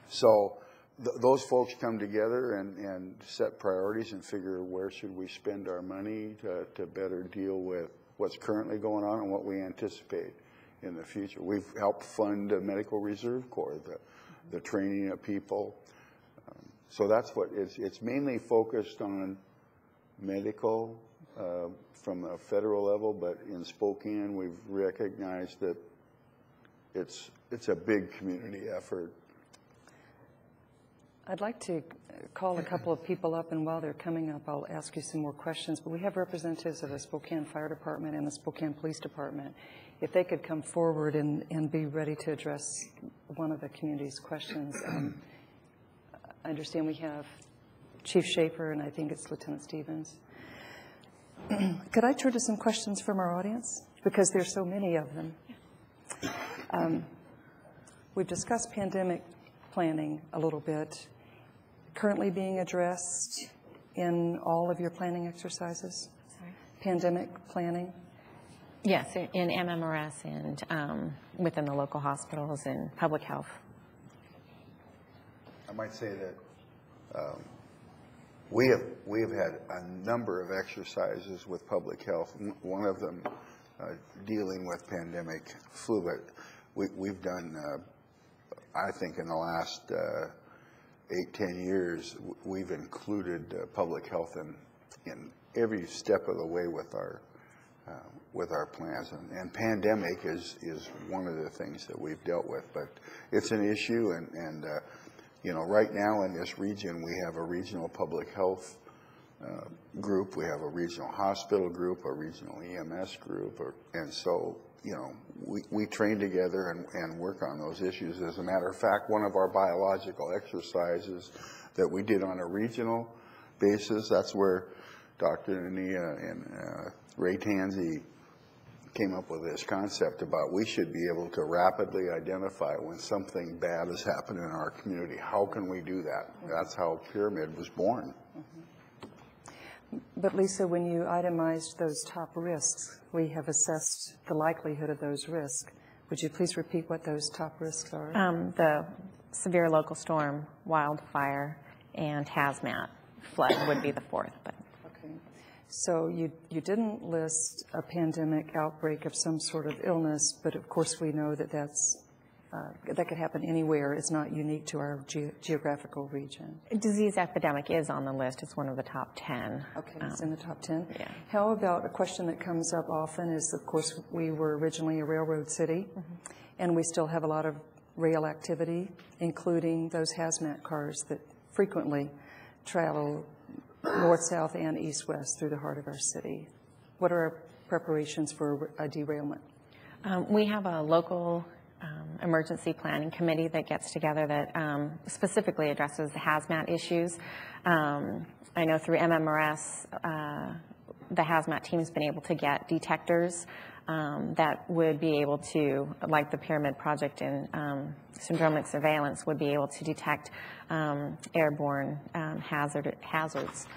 So those folks come together and set priorities and figure where should we spend our money to better deal with what's currently going on and what we anticipate in the future. We've helped fund a medical reserve corps, the training of people. So that's what it's mainly focused on medical from a federal level, but in Spokane we've recognized that it's a big community effort. I'd like to call a couple of people up, and while they're coming up, I'll ask you some more questions. But we have representatives of the Spokane Fire Department and the Spokane Police Department. If they could come forward and be ready to address one of the community's questions. I understand we have Chief Schaefer, and I think it's Lieutenant Stevens. Could I turn to some questions from our audience? Because there's so many of them. We've discussed pandemic planning a little bit. Currently being addressed in all of your planning exercises? Sorry? Pandemic planning? Yes, in MMRF and within the local hospitals and public health. I might say that we have had a number of exercises with public health. One of them dealing with pandemic flu, but we've done, I think in the last 8-10 years, we've included public health in every step of the way with our plans. And pandemic is one of the things that we've dealt with, but it's an issue, and you know, right now in this region, we have a regional public health group, we have a regional hospital group, a regional EMS group, and so, you know, we train together and work on those issues. As a matter of fact, one of our biological exercises that we did on a regional basis, that's where Dr. Nania and Ray Tansey came up with this concept about we should be able to rapidly identify when something bad has happened in our community. How can we do that? That's how Pyramid was born. But Lisa, when you itemized those top risks, we have assessed the likelihood of those risks. Would you please repeat what those top risks are? The severe local storm, wildfire, and hazmat. Flood would be the fourth. But. Okay. So you didn't list a pandemic outbreak of some sort of illness, but of course we know that that could happen anywhere. It's not unique to our geographical region. Disease epidemic is on the list. It's one of the top 10. Okay, it's in the top 10. Yeah. How about a question that comes up often is, of course, we were originally a railroad city, and we still have a lot of rail activity, including those hazmat cars that frequently travel north, south, and east, west through the heart of our city. What are our preparations for a derailment? We have a local emergency planning committee that gets together that specifically addresses the hazmat issues. I know through MMRF, the hazmat team's been able to get detectors that would be able to, like the Pyramid Project in syndromic surveillance, would be able to detect airborne hazards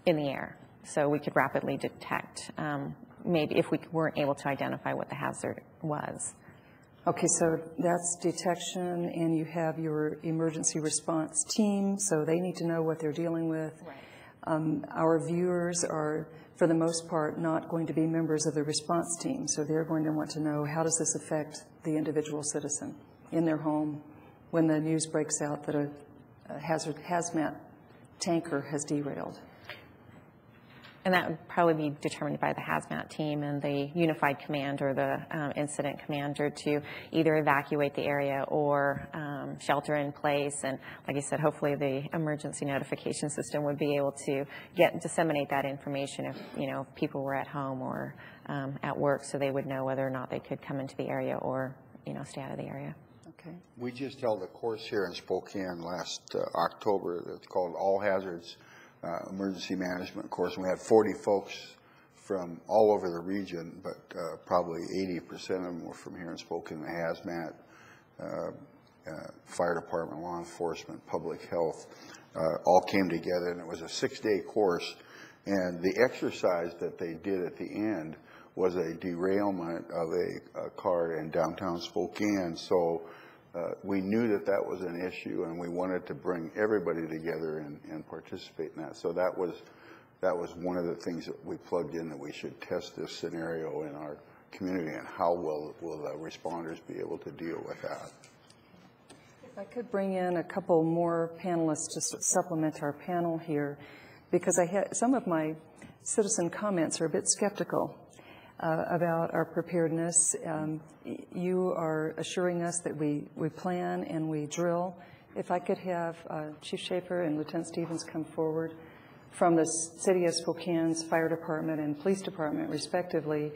in the air. So we could rapidly detect maybe if we weren't able to identify what the hazard was. Okay, so that's detection, and you have your emergency response team, so they need to know what they're dealing with. Right. Our viewers are, for the most part, not going to be members of the response team, so they're going to want to know, how does this affect the individual citizen in their home when the news breaks out that a hazmat tanker has derailed? And that would probably be determined by the hazmat team and the unified command or the incident commander to either evacuate the area or shelter in place. And like I said, hopefully the emergency notification system would be able to disseminate that information if, if people were at home or at work, so they would know whether or not they could come into the area or, stay out of the area. Okay. We just held a course here in Spokane last October that's called All Hazards Emergency Management course, and we had 40 folks from all over the region, but probably 80% of them were from here in Spokane, the hazmat fire department, law enforcement, public health, all came together, and it was a 6-day course. And the exercise that they did at the end was a derailment of a car in downtown Spokane. So we knew that that was an issue, and we wanted to bring everybody together and participate in that. So that was one of the things that we plugged in, that we should test this scenario in our community, and how will the responders be able to deal with that. If I could bring in a couple more panelists to supplement our panel here, because some of my citizen comments are a bit skeptical about our preparedness. You are assuring us that we plan and we drill. If I could have Chief Schaefer and Lieutenant Stevens come forward from the City of Spokane's Fire Department and Police Department, respectively.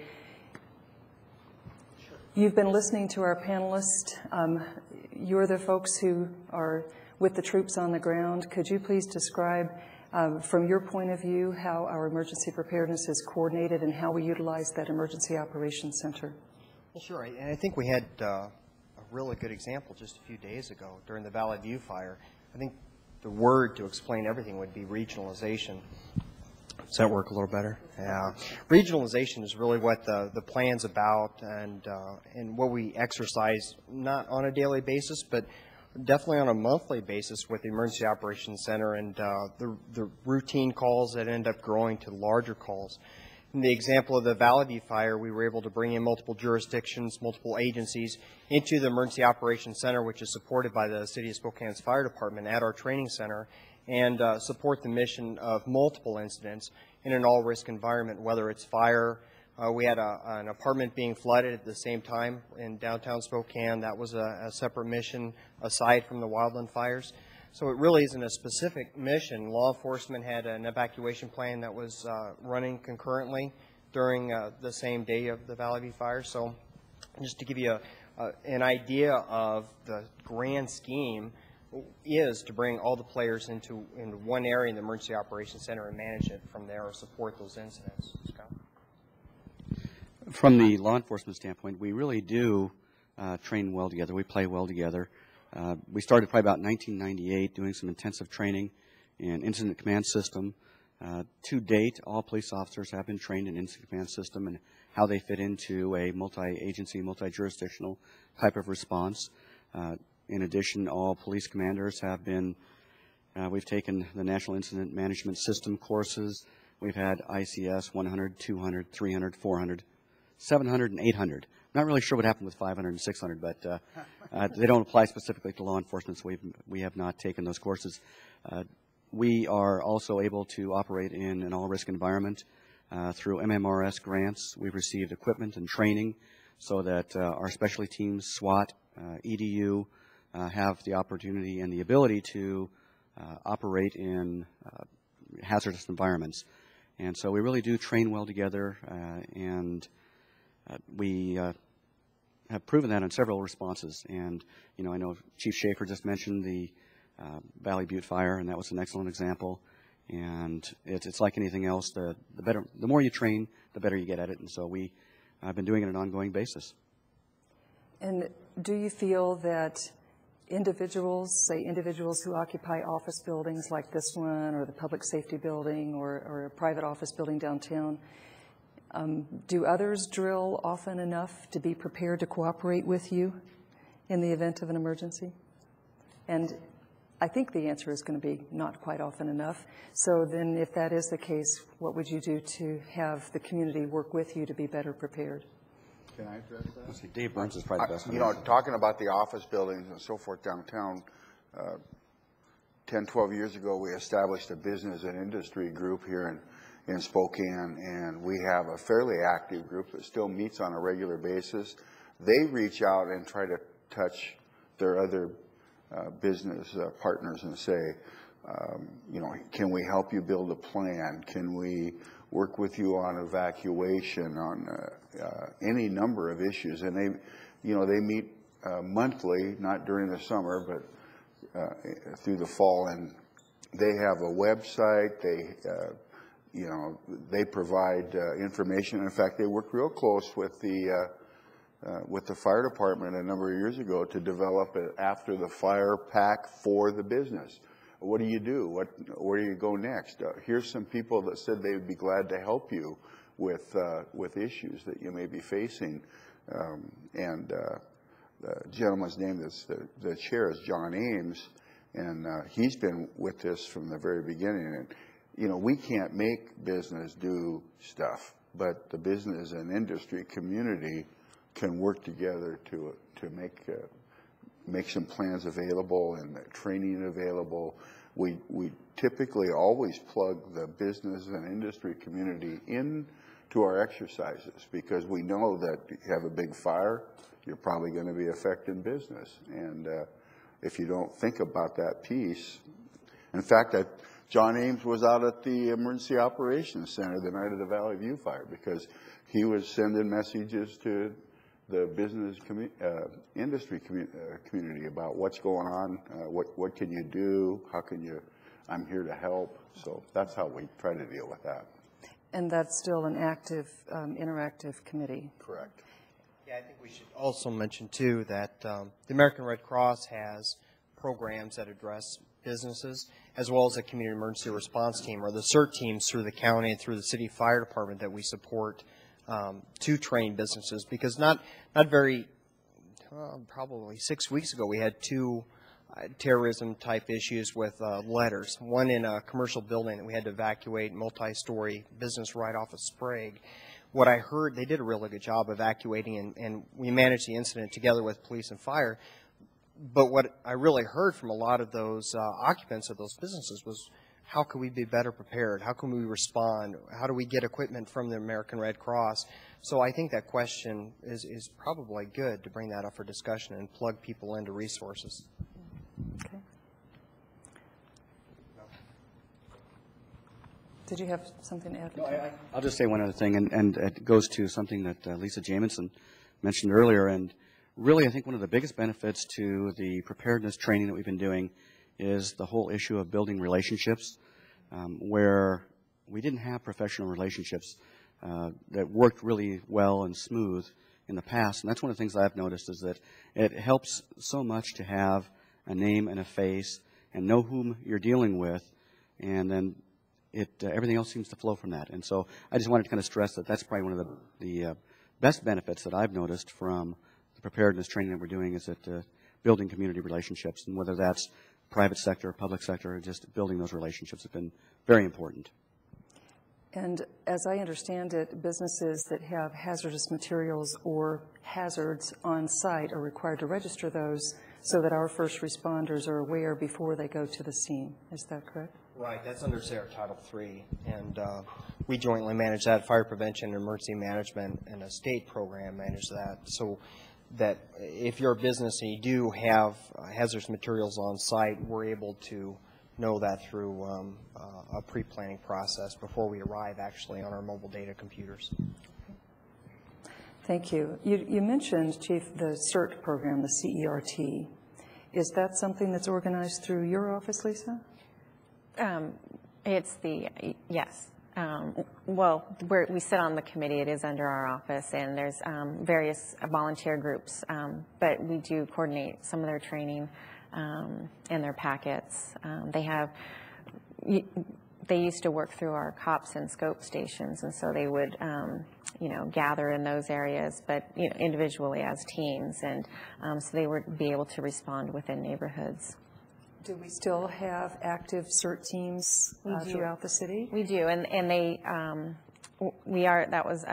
You've been listening to our panelists. You're the folks who are with the troops on the ground. Could you please describe, from your point of view, how our emergency preparedness is coordinated and how we utilize that Emergency Operations Center? Well, sure. And I think we had a really good example just a few days ago during the Valley View fire. I think the word to explain everything would be regionalization. Does that work a little better? Yeah. Regionalization is really what the plan's about, and what we exercise, not on a daily basis, but definitely on a monthly basis with the Emergency Operations Center, and the routine calls that end up growing to larger calls. In the example of the Valley View fire, we were able to bring in multiple jurisdictions, multiple agencies into the Emergency Operations Center, which is supported by the City of Spokane's Fire Department at our training center, and support the mission of multiple incidents in an all-risk environment, whether it's fire. We had an apartment being flooded at the same time in downtown Spokane. That was a separate mission aside from the wildland fires. So it really isn't a specific mission. Law enforcement had an evacuation plan that was running concurrently during the same day of the Valley View fire. So just to give you an idea of the grand scheme, is to bring all the players into one area in the Emergency Operations Center and manage it from there, or support those incidents. Scott? From the law enforcement standpoint, we really do train well together. We play well together. We started probably about 1998 doing some intensive training in incident command system. To date, all police officers have been trained in incident command system and how they fit into a multi-agency, multi-jurisdictional type of response. In addition, all police commanders have been, we've taken the National Incident Management System courses. We've had ICS 100, 200, 300, 400, 700, and 800. Not really sure what happened with 500 and 600, but they don't apply specifically to law enforcement, so we have not taken those courses. We are also able to operate in an all-risk environment through MMRF grants. We've received equipment and training so that our specialty teams, SWAT, EDU, have the opportunity and the ability to operate in hazardous environments. And so we really do train well together, and we have proven that in several responses. And, you know, I know Chief Schaefer just mentioned the Valley Butte fire, and that was an excellent example. And it's like anything else, the more you train, the better you get at it. And so we have been doing it on an ongoing basis. And do you feel that individuals who occupy office buildings like this one, or the public safety building, or a private office building downtown, do others drill often enough to be prepared to cooperate with you in the event of an emergency? And I think the answer is going to be not quite often enough. So then if that is the case, what would you do to have the community work with you to be better prepared? Can I address that? Let's see, Dave Byrnes is probably the best one. You know, talking about the office buildings and so forth downtown, 10, 12 years ago, we established a business and industry group here in Spokane, and we have a fairly active group that still meets on a regular basis. They reach out and try to touch their other business partners and say, you know, can we help you build a plan? Can we work with you on evacuation, on any number of issues? And they, you know, they meet monthly, not during the summer, but through the fall. And they have a website. They, you know, they provide information. In fact, they work real close with the with the fire department a number of years ago to develop an after the fire pack for the business. What do you do? Where do you go next? Here's some people that said they would be glad to help you with issues that you may be facing. The gentleman's name that's the chair is John Ames, and he's been with this from the very beginning. And you know, we can't make business do stuff, but the business and industry community can work together to make some plans available and training available. We typically always plug the business and industry community into our exercises because we know that you have a big fire, you're probably going to be affecting business. And if you don't think about that piece, in fact, John Ames was out at the Emergency Operations Center the night of the Valley View fire because he was sending messages to the business industry community about what's going on, what can you do, how can you, I'm here to help. So that's how we try to deal with that. And that's still an active, interactive committee. Correct. Yeah, I think we should also mention, too, that the American Red Cross has programs that address businesses, as well as a community emergency response team, or the CERT teams through the county and through the city fire department that we support to train businesses. Because probably 6 weeks ago, we had two terrorism-type issues with letters. One in a commercial building that we had to evacuate, multi-story business right off of Sprague. What I heard, they did a really good job evacuating, and we managed the incident together with police and fire. But what I really heard from a lot of those occupants of those businesses was, how can we be better prepared? How can we respond? How do we get equipment from the American Red Cross? So I think that question is probably good to bring that up for discussion and plug people into resources. Okay. Did you have something to add? No, I'll just say one other thing, and it goes to something that Lisa Jamison mentioned earlier. And really, I think one of the biggest benefits to the preparedness training that we've been doing is the whole issue of building relationships, where we didn't have professional relationships that worked really well and smooth in the past. And that's one of the things I've noticed, is that it helps so much to have a name and a face and know whom you're dealing with, and then everything else seems to flow from that. And so I just wanted to kind of stress that that's probably one of the best benefits that I've noticed from the preparedness training that we're doing, is that building community relationships, and whether that's private sector, public sector, just building those relationships have been very important. And as I understand it, businesses that have hazardous materials or hazards on site are required to register those so that our first responders are aware before they go to the scene. Is that correct? Right. That's under CERT Title III, and we jointly manage that. Fire Prevention and Emergency Management and a state program manage that. So that if you're a business and you do have hazardous materials on site, we're able to know that through a pre-planning process before we arrive actually on our mobile data computers. Thank you. You mentioned, Chief, the CERT program, the CERT. Is that something that's organized through your office, Lisa? Yes. Well, we sit on the committee. It is under our office, and there's various volunteer groups, but we do coordinate some of their training and their packets. They used to work through our COPS and SCOPE stations, and so they would, gather in those areas, but individually as teams, and so they would be able to respond within neighborhoods. Do we still have active CERT teams throughout the city? We do, and they, that was,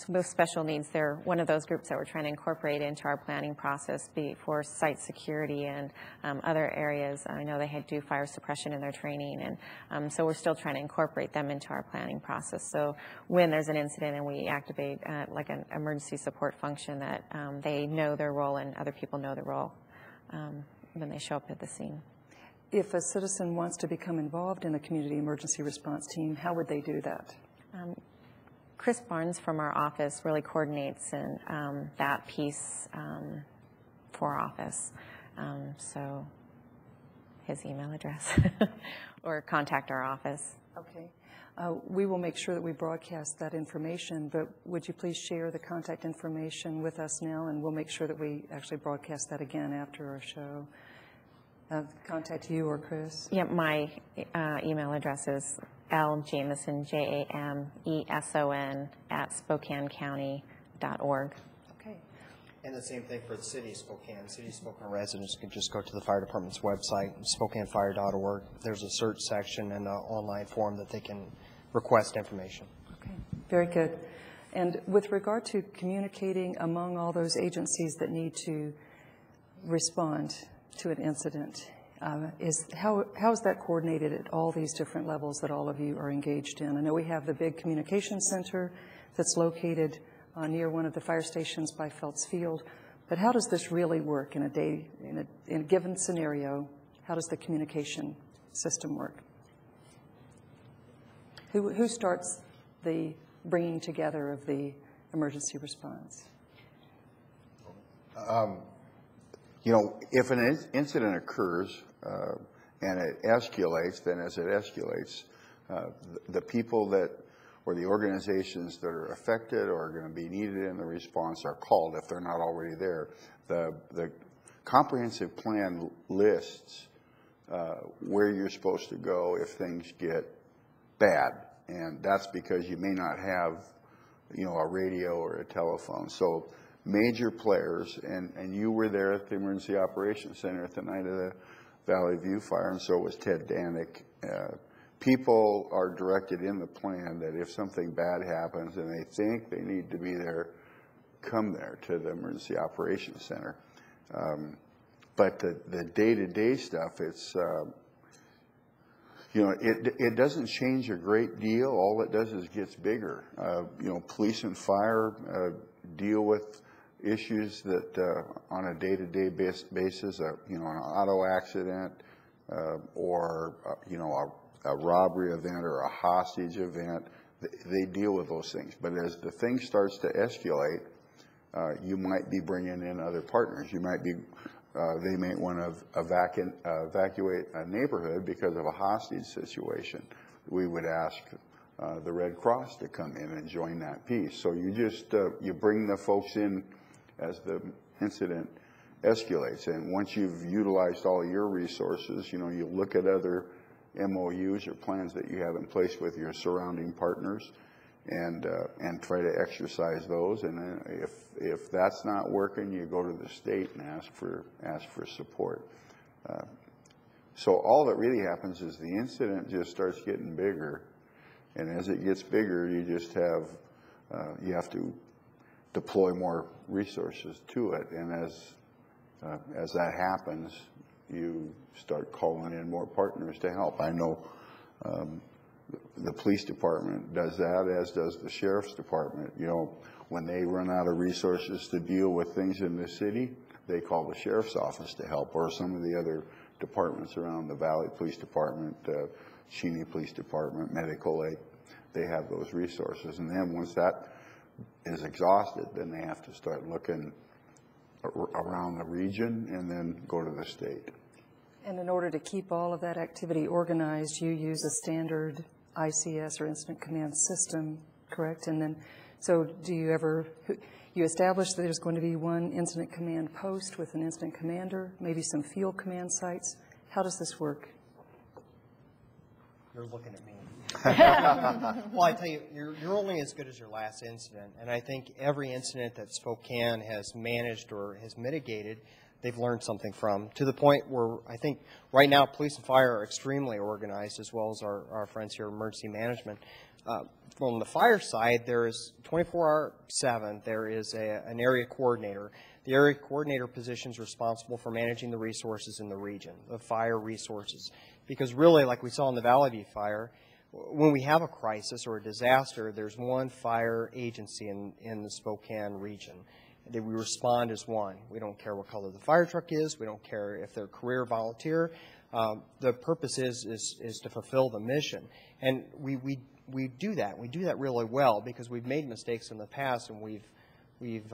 with special needs, they're one of those groups that we're trying to incorporate into our planning process for site security and other areas. I know they do fire suppression in their training, and so we're still trying to incorporate them into our planning process. So when there's an incident and we activate like an emergency support function, that they know their role and other people know their role when they show up at the scene. If a citizen wants to become involved in a community emergency response team, how would they do that? Chris Byrnes from our office really coordinates that piece for our office. So his email address or contact our office. Okay. We will make sure that we broadcast that information, but would you please share the contact information with us now, and we'll make sure that we actually broadcast that again after our show. Contact you or Chris? Yeah, my email address is ljameson, JAMESON, @SpokaneCounty.org. Okay. And the same thing for the City of Spokane. City of Spokane residents can just go to the fire department's website, SpokaneFire.org. There's a search section and an online form that they can request information. Okay, very good. And with regard to communicating among all those agencies that need to respond to an incident, how is that coordinated at all these different levels that all of you are engaged in? I know we have the big communication center that's located near one of the fire stations by Feltz Field, but how does this really work in a given scenario? How does the communication system work? Who starts the bringing together of the emergency response? You know, if an incident occurs and it escalates, then as it escalates, the people that or the organizations that are affected or are going to be needed in the response are called if they're not already there. The comprehensive plan lists where you're supposed to go if things get bad, and that's because you may not have, you know, a radio or a telephone. So major players, and you were there at the Emergency Operations Center at the night of the Valley View fire, and so was Ted Danick. People are directed in the plan that if something bad happens and they think they need to be there, come there to the Emergency Operations Center. But the day-to-day stuff, it's, you know, it doesn't change a great deal. All it does is gets bigger. You know, police and fire deal with issues that on a day-to-day basis, you know, an auto accident or, you know, a robbery event or a hostage event, they deal with those things. But as the thing starts to escalate, you might be bringing in other partners. You might be, they may want to evacuate a neighborhood because of a hostage situation. We would ask the Red Cross to come in and join that piece. So you just, you bring the folks in as the incident escalates. And once you've utilized all your resources, you know, you look at other MOUs or plans that you have in place with your surrounding partners and try to exercise those. And then if that's not working, you go to the state and ask for support. So all that really happens is the incident just starts getting bigger. And as it gets bigger, you just have, you have to deploy more resources to it. And as that happens, you start calling in more partners to help. I know the police department does that, as does the sheriff's department. You know, when they run out of resources to deal with things in the city, they call the sheriff's office to help, or some of the other departments around the Valley Police Department, Cheney Police Department, Medical Aid. They have those resources. And then once that is exhausted, then they have to start looking around the region and then go to the state. And in order to keep all of that activity organized, you use a standard ICS or incident command system, correct? And then, so do you ever, you establish that there's going to be one incident command post with an incident commander, maybe some field command sites. How does this work? You're looking at me. Well, I tell you, you're only as good as your last incident. And I think every incident that Spokane has managed or has mitigated, they've learned something from, to the point where I think right now police and fire are extremely organized, as well as our friends here at Emergency Management. From the fire side, there is 24/7, there is an area coordinator. The area coordinator position is responsible for managing the resources in the region, the fire resources. Because really, like we saw in the Valley View fire, when we have a crisis or a disaster, there's one fire agency in the Spokane region. We respond as one. We don't care what color the fire truck is. We don't care if they're career volunteer. The purpose is to fulfill the mission. And we do that. We do that really well because we've made mistakes in the past and we've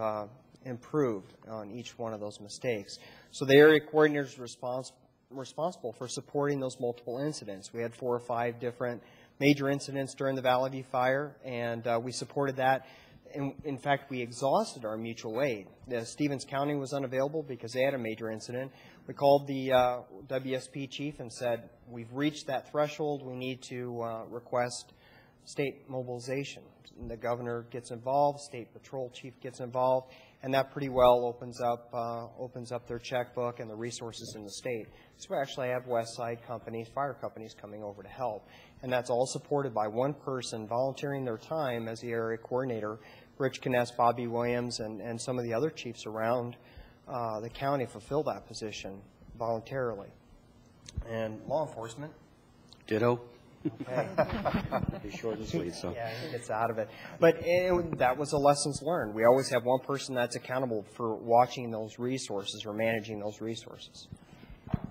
improved on each one of those mistakes. So the area coordinator is responsible for supporting those multiple incidents. We had 4 or 5 different major incidents during the Valley View fire, and we supported that. In fact, we exhausted our mutual aid. Stevens County was unavailable because they had a major incident. We called the WSP chief and said, we've reached that threshold. We need to request state mobilization. And the governor gets involved, state patrol chief gets involved, and that pretty well opens up their checkbook and the resources in the state. So we actually have West Side companies, fire companies coming over to help. And that's all supported by one person volunteering their time as the area coordinator. Rich Kness, Bobby Williams, and some of the other chiefs around the county fulfill that position voluntarily. And law enforcement. Ditto. Okay. Be short and sweet. So. Yeah, he gets out of it. But that was a lessons learned. We always have one person that's accountable for watching those resources or managing those resources.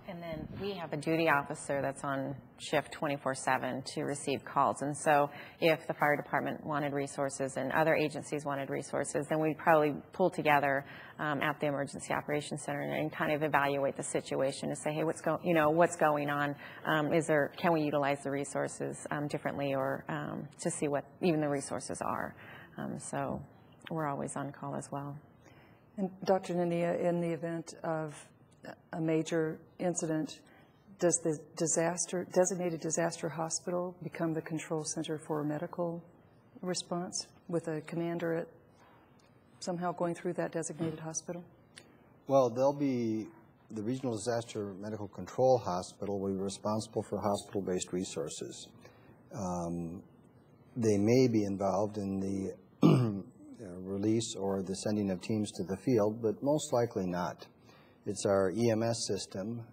And then we have a duty officer that's on shift 24/7 to receive calls. And so if the fire department wanted resources and other agencies wanted resources, then we'd probably pull together at the Emergency Operations Center and kind of evaluate the situation to say, hey, what's going on? Can we utilize the resources differently, or to see what even the resources are? So we're always on call as well. And Dr. Nania, in the event of a major incident, does the designated disaster hospital become the control center for medical response, with a commander somehow going through that designated hospital? Well, the Regional Disaster Medical Control Hospital will be responsible for hospital-based resources. They may be involved in the release or the sending of teams to the field, but most likely not. It's our EMS system,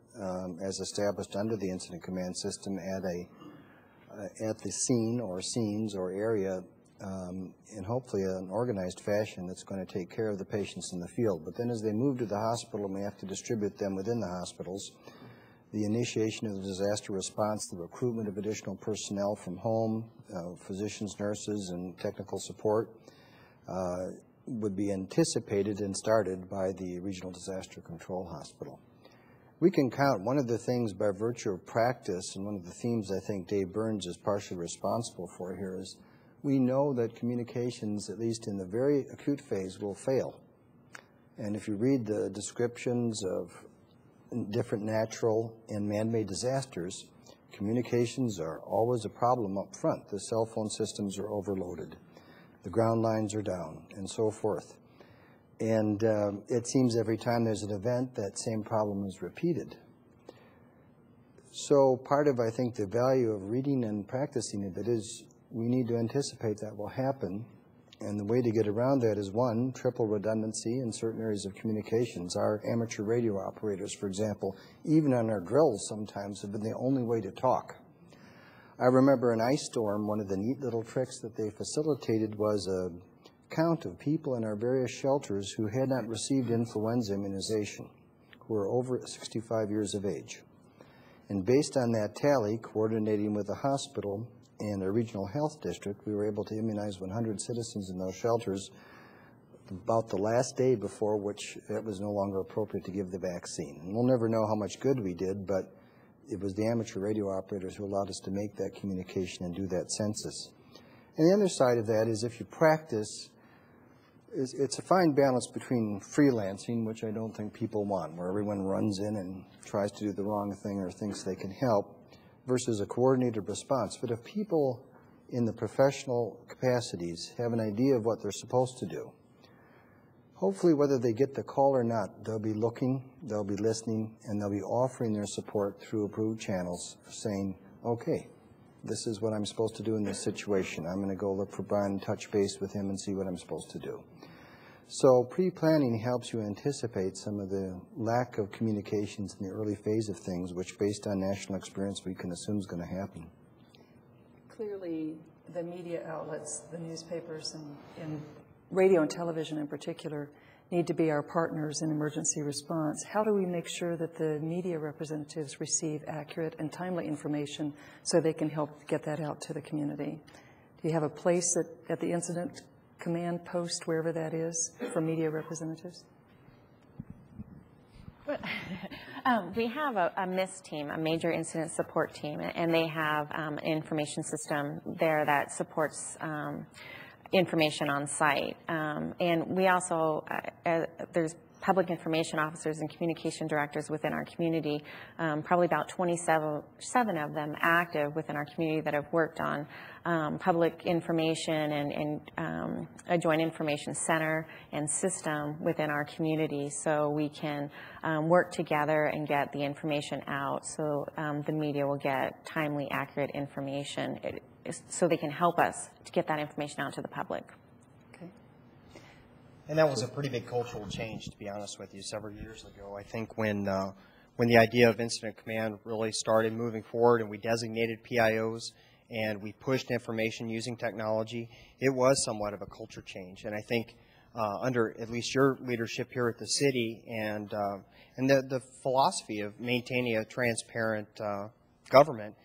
as established under the Incident Command System at the scene or scenes or area, in hopefully an organized fashion that's going to take care of the patients in the field. But then as they move to the hospital, and we have to distribute them within the hospitals, the initiation of the disaster response, the recruitment of additional personnel from home, physicians, nurses, and technical support, would be anticipated and started by the Regional Disaster Control Hospital. We can count one of the things by virtue of practice, and one of the themes I think Dave Byrnes is partially responsible for here, is we know that communications, at least in the very acute phase, will fail. And if you read the descriptions of different natural and man-made disasters, communications are always a problem up front. The cell phone systems are overloaded. The ground lines are down, and so forth. And it seems every time there's an event, that same problem is repeated. So part of, I think, the value of reading and practicing of it is we need to anticipate that will happen. And the way to get around that is, one, triple redundancy in certain areas of communications. Our amateur radio operators, for example, even on our drills sometimes have been the only way to talk. I remember an ice storm, one of the neat little tricks that they facilitated was a count of people in our various shelters who had not received influenza immunization, who were over 65 years of age. And based on that tally, coordinating with the hospital and a regional health district, we were able to immunize 100 citizens in those shelters about the last day before which it was no longer appropriate to give the vaccine. And we'll never know how much good we did, but it was the amateur radio operators who allowed us to make that communication and do that census. And the other side of that is, if you practice, it's a fine balance between freelancing, which I don't think people want, where everyone runs in and tries to do the wrong thing or thinks they can help, versus a coordinated response. But if people in the professional capacities have an idea of what they're supposed to do, hopefully, whether they get the call or not, they'll be looking, they'll be listening, and they'll be offering their support through approved channels, saying, okay, this is what I'm supposed to do in this situation. I'm going to go look for Brian, touch base with him, and see what I'm supposed to do. So pre-planning helps you anticipate some of the lack of communications in the early phase of things, which, based on national experience, we can assume is going to happen. Clearly, the media outlets, the newspapers, and radio and television in particular, need to be our partners in emergency response. How do we make sure that the media representatives receive accurate and timely information so they can help get that out to the community? Do you have a place at the incident command post, wherever that is, for media representatives? We have a MIS team, a Major Incident Support Team, and they have an information system there that supports information on site. And we also, there's public information officers and communication directors within our community, probably about 27 of them active within our community that have worked on public information and a joint information center and system within our community, so we can work together and get the information out, so the media will get timely, accurate information, so they can help us to get that information out to the public. And that was a pretty big cultural change, to be honest with you, several years ago. I think when the idea of incident command really started moving forward and we designated PIOs and we pushed information using technology, it was somewhat of a culture change. And I think under at least your leadership here at the city and the philosophy of maintaining a transparent government,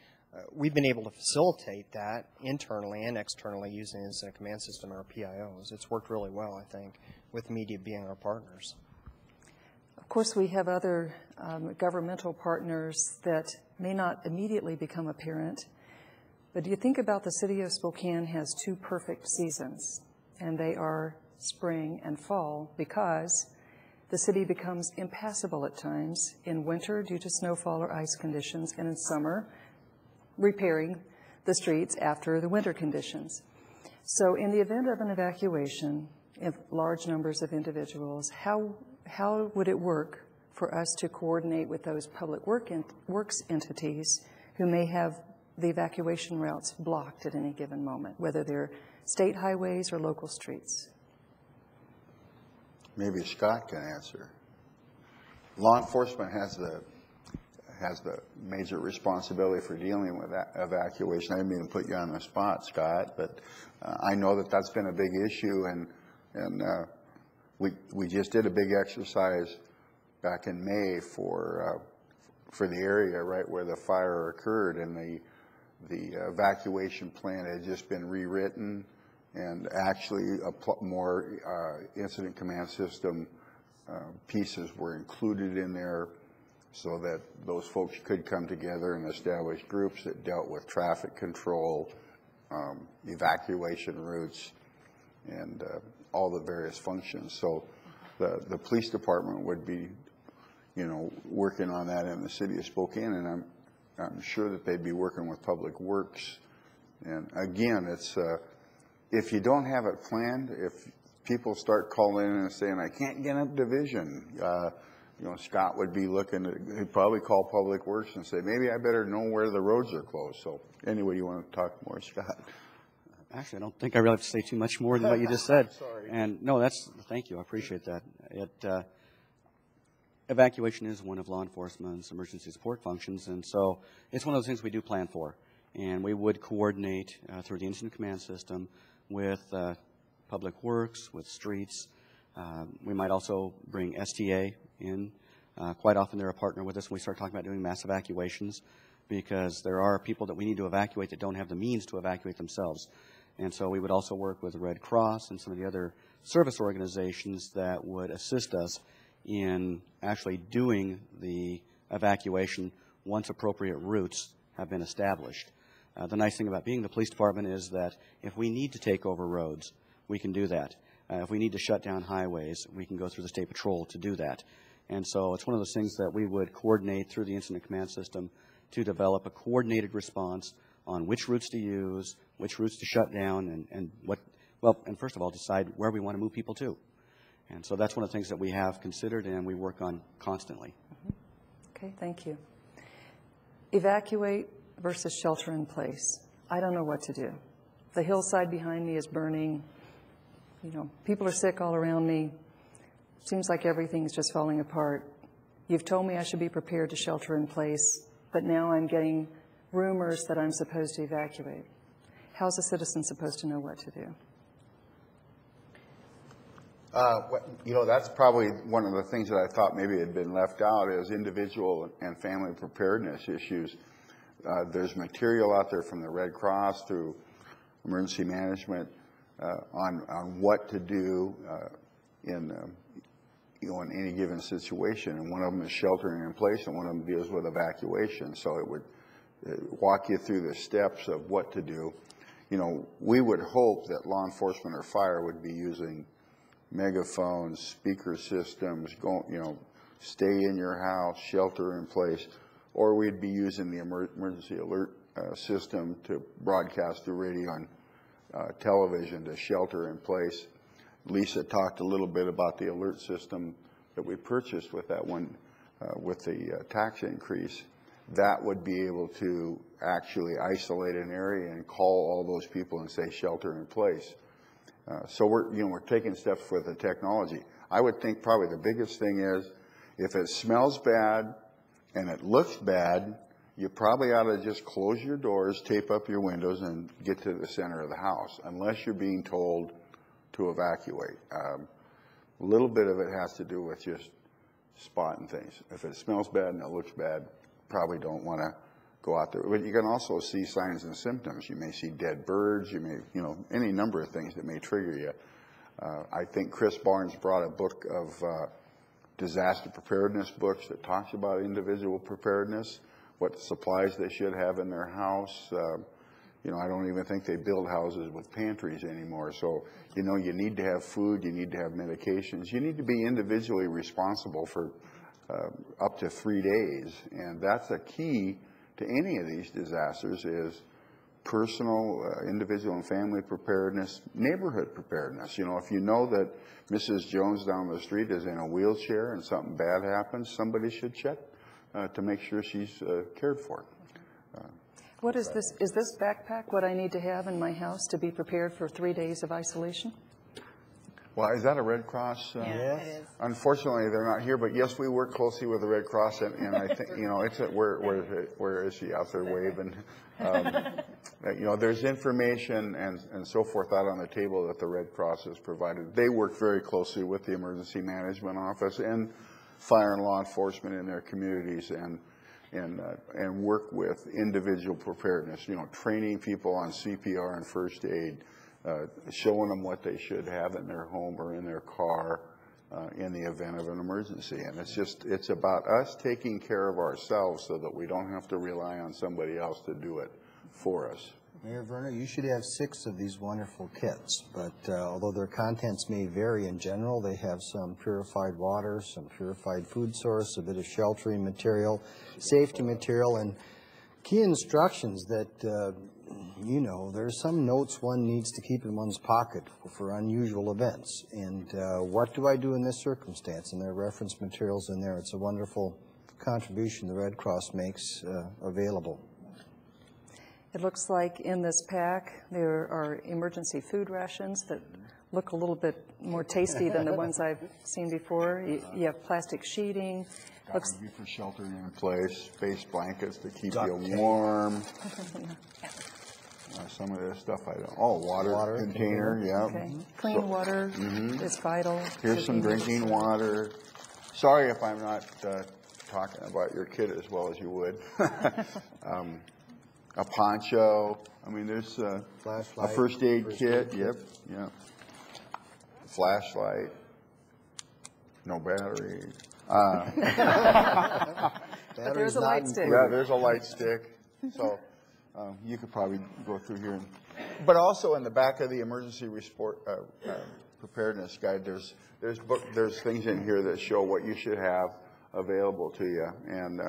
we've been able to facilitate that internally and externally using the incident command system, our PIOs. It's worked really well, I think, with media being our partners. Of course, we have other governmental partners that may not immediately become apparent, but do you think about the city of Spokane has two perfect seasons, and they are spring and fall, because the city becomes impassable at times in winter due to snowfall or ice conditions, and in summer, repairing the streets after the winter conditions. So in the event of an evacuation of large numbers of individuals, how would it work for us to coordinate with those public works entities who may have the evacuation routes blocked at any given moment, whether they're state highways or local streets? Maybe Scott can answer. Law enforcement has the major responsibility for dealing with that evacuation. I didn't mean to put you on the spot, Scott, but I know that that's been a big issue, and we just did a big exercise back in May for the area right where the fire occurred, and the evacuation plan had just been rewritten, and actually more incident command system pieces were included in there, so that those folks could come together and establish groups that dealt with traffic control, evacuation routes, and all the various functions. So the police department would be, working on that in the city of Spokane, and I'm sure that they'd be working with Public Works. And again, it's if you don't have it planned, if people start calling in and saying, I can't get up division, Scott would be he'd probably call Public Works and say, maybe I better know where the roads are closed. So anyway, you want to talk more, Scott? Actually, I don't think I really have to say too much more than what you just said. Sorry. And no, thank you. I appreciate that. Evacuation is one of law enforcement's emergency support functions, and so it's one of those things we do plan for. And we would coordinate through the incident command system with Public Works, with streets. We might also bring STA in. Quite often they're a partner with us when we start talking about doing mass evacuations, because there are people that we need to evacuate that don't have the means to evacuate themselves. And so we would also work with the Red Cross and some of the other service organizations that would assist us in actually doing the evacuation once appropriate routes have been established. The nice thing about being the police department is that if we need to take over roads, we can do that. If we need to shut down highways, we can go through the state patrol to do that. And so it's one of those things that we would coordinate through the incident command system to develop a coordinated response on which routes to use, which routes to shut down, and first of all, decide where we want to move people to. And so that's one of the things that we have considered and we work on constantly. Okay, thank you. Evacuate versus shelter in place. I don't know what to do. The hillside behind me is burning. People are sick all around me. Seems like everything's just falling apart. You've told me I should be prepared to shelter in place, but now I'm getting rumors that I'm supposed to evacuate. How's a citizen supposed to know what to do? That's probably one of the things that I thought maybe had been left out is individual and family preparedness issues. There's material out there from the Red Cross through Emergency Management on what to do in in any given situation, and one of them is sheltering in place, and one of them deals with evacuation. So it would walk you through the steps of what to do. We would hope that law enforcement or fire would be using megaphones, speaker systems, stay in your house, shelter in place, or we'd be using the emergency alert system to broadcast through radio and television to shelter in place. Lisa talked a little bit about the alert system that we purchased with that one, with the tax increase. That would be able to actually isolate an area and call all those people and say shelter in place. So we're taking steps with the technology. I would think probably the biggest thing is if it smells bad and it looks bad, you probably ought to just close your doors, tape up your windows, and get to the center of the house, unless you're being told to evacuate. A little bit of it has to do with just spotting things. If it smells bad and it looks bad, probably don't want to go out there. But you can also see signs and symptoms. You may see dead birds. You may, any number of things that may trigger you. I think Chris Byrnes brought a book of disaster preparedness books that talks about individual preparedness, what supplies they should have in their house. I don't even think they build houses with pantries anymore. So, you need to have food, you need to have medications, you need to be individually responsible for up to 3 days. And that's a key to any of these disasters is personal, individual and family preparedness, neighborhood preparedness. If you know that Mrs. Jones down the street is in a wheelchair and something bad happens, somebody should check to make sure she's cared for. What is this? Is this backpack what I need to have in my house to be prepared for 3 days of isolation? Well, is that a Red Cross? Yeah, Yes. it is. Unfortunately, they're not here, but yes, we work closely with the Red Cross, and I think, it's where is she out there waving? There's information and so forth out on the table that the Red Cross has provided. They work very closely with the Emergency Management Office and fire and law enforcement in their communities and work with individual preparedness, training people on CPR and first aid, showing them what they should have in their home or in their car in the event of an emergency. And it's about us taking care of ourselves so that we don't have to rely on somebody else to do it for us. Mayor Verner, you should have 6 of these wonderful kits, but although their contents may vary in general, they have some purified water, some purified food source, a bit of sheltering material, safety material, and key instructions that, there's some notes one needs to keep in one's pocket for unusual events. And what do I do in this circumstance? And there are reference materials in there. It's a wonderful contribution the Red Cross makes available. It looks like in this pack there are emergency food rations that look a little bit more tasty than the ones I've seen before. You have plastic sheeting. That would be for sheltering in place, face blankets to keep you warm. Some of this stuff I don't. Oh, water container, yeah. Okay. Clean water is vital. Here's some drinking water. Sorry if I'm not talking about your kid as well as you would. A poncho. I mean, there's a first aid kit. Yep. Flashlight. No battery. But there's a light stick. Yeah, there's a light stick. So you could probably go through here. But also in the back of the emergency preparedness guide, there's things in here that show what you should have available to you. And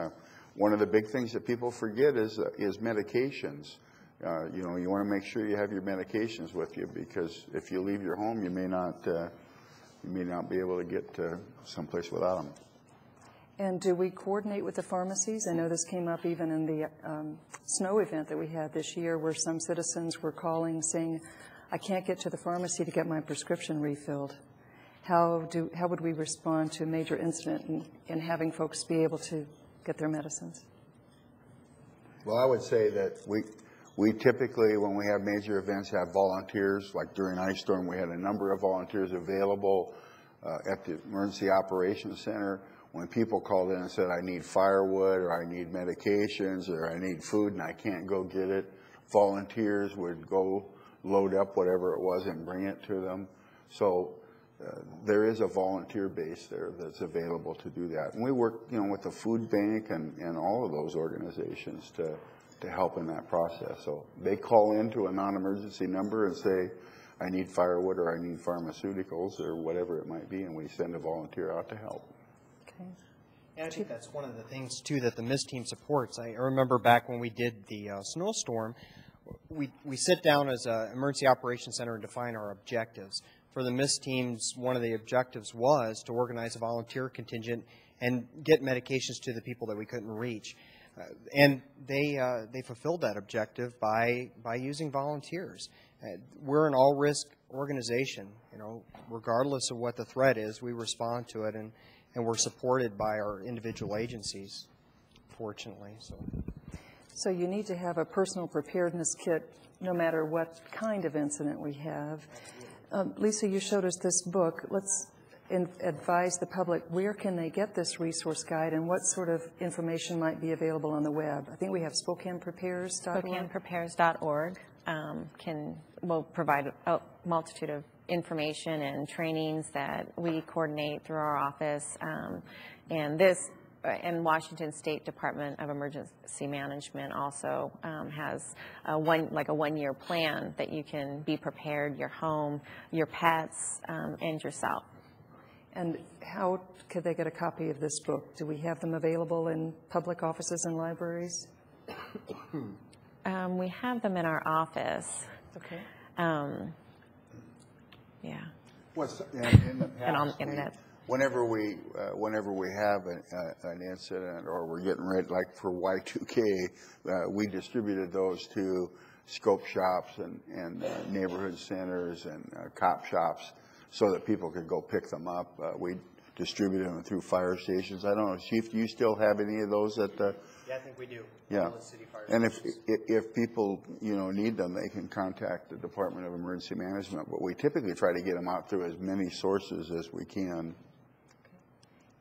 one of the big things that people forget is medications. You want to make sure you have your medications with you, because if you leave your home, you may not be able to get to someplace without them. And do we coordinate with the pharmacies? I know this came up even in the snow event that we had this year, where some citizens were calling saying, I can't get to the pharmacy to get my prescription refilled. How would we respond to a major incident in having folks be able to get their medicines? Well, I would say that we typically, when we have major events, have volunteers. Like during Ice Storm, we had a number of volunteers available at the Emergency Operations Center. When people called in and said, I need firewood, or I need medications, or I need food and I can't go get it, volunteers would go load up whatever it was and bring it to them. So there is a volunteer base there that's available to do that. And we work, with the food bank and all of those organizations to help in that process. So they call into a non-emergency number and say, I need firewood or I need pharmaceuticals or whatever it might be, and we send a volunteer out to help. Okay. And I think that's one of the things, too, that the MIST team supports. I remember back when we did the snowstorm, we sit down as an emergency operations center and define our objectives. For the MIST teams, one of the objectives was to organize a volunteer contingent and get medications to the people that we couldn't reach. And they fulfilled that objective by using volunteers. We're an all-risk organization. Regardless of what the threat is, we respond to it, and we're supported by our individual agencies, fortunately. So you need to have a personal preparedness kit no matter what kind of incident we have. Lisa, you showed us this book. Let's advise the public, where can they get this resource guide and what sort of information might be available on the web? I think we have SpokanePrepares.org. SpokanePrepares.org will provide a multitude of information and trainings that we coordinate through our office. And Washington State Department of Emergency Management also has a one-year plan that you can be prepared, your home, your pets, and yourself. And how could they get a copy of this book? Do we have them available in public offices and libraries? We have them in our office. Okay. Yeah. In the past, and on the internet. Whenever we have an incident or we're getting ready, like for Y2K, we distributed those to scope shops and neighborhood centers and cop shops so that people could go pick them up. We distributed them through fire stations. I don't know, Chief, do you still have any of those at the? Yeah, I think we do. Yeah. City fire and stations. if people need them, they can contact the Department of Emergency Management. But we typically try to get them out through as many sources as we can.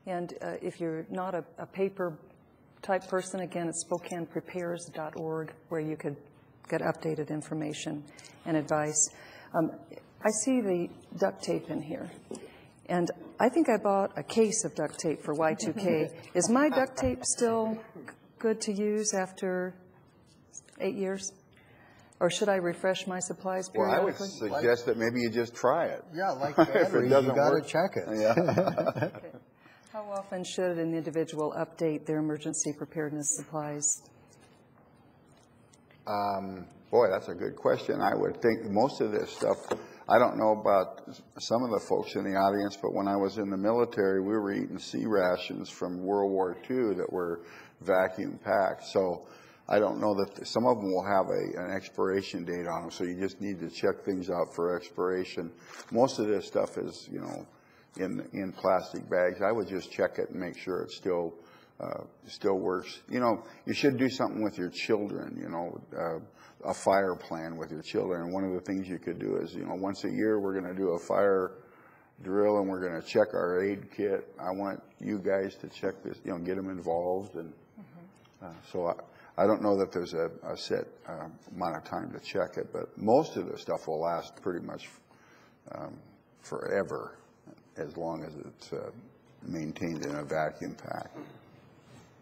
And if you're not a paper type person, again, it's SpokanePrepares.org, where you could get updated information and advice. I see the duct tape in here, and I think I bought a case of duct tape for Y2K. Is my duct tape still good to use after 8 years? Or should I refresh my supplies periodically? Well, I would suggest that maybe you just try it. Yeah, like batteries, you got to check it. Yeah. Okay. How often should an individual update their emergency preparedness supplies? Boy, that's a good question. I would think most of this stuff, I don't know about some of the folks in the audience, but when I was in the military, we were eating C rations from World War II that were vacuum packed. So I don't know that some of them will have an expiration date on them, so you just need to check things out for expiration. Most of this stuff is, in plastic bags. I would just check it and make sure it still works. You should do something with your children, a fire plan with your children. And one of the things you could do is, once a year we're going to do a fire drill and we're going to check our aid kit. I want you guys to check this, get them involved. And so I don't know that there's a set amount of time to check it, but most of the stuff will last pretty much forever, as long as it's maintained in a vacuum pack.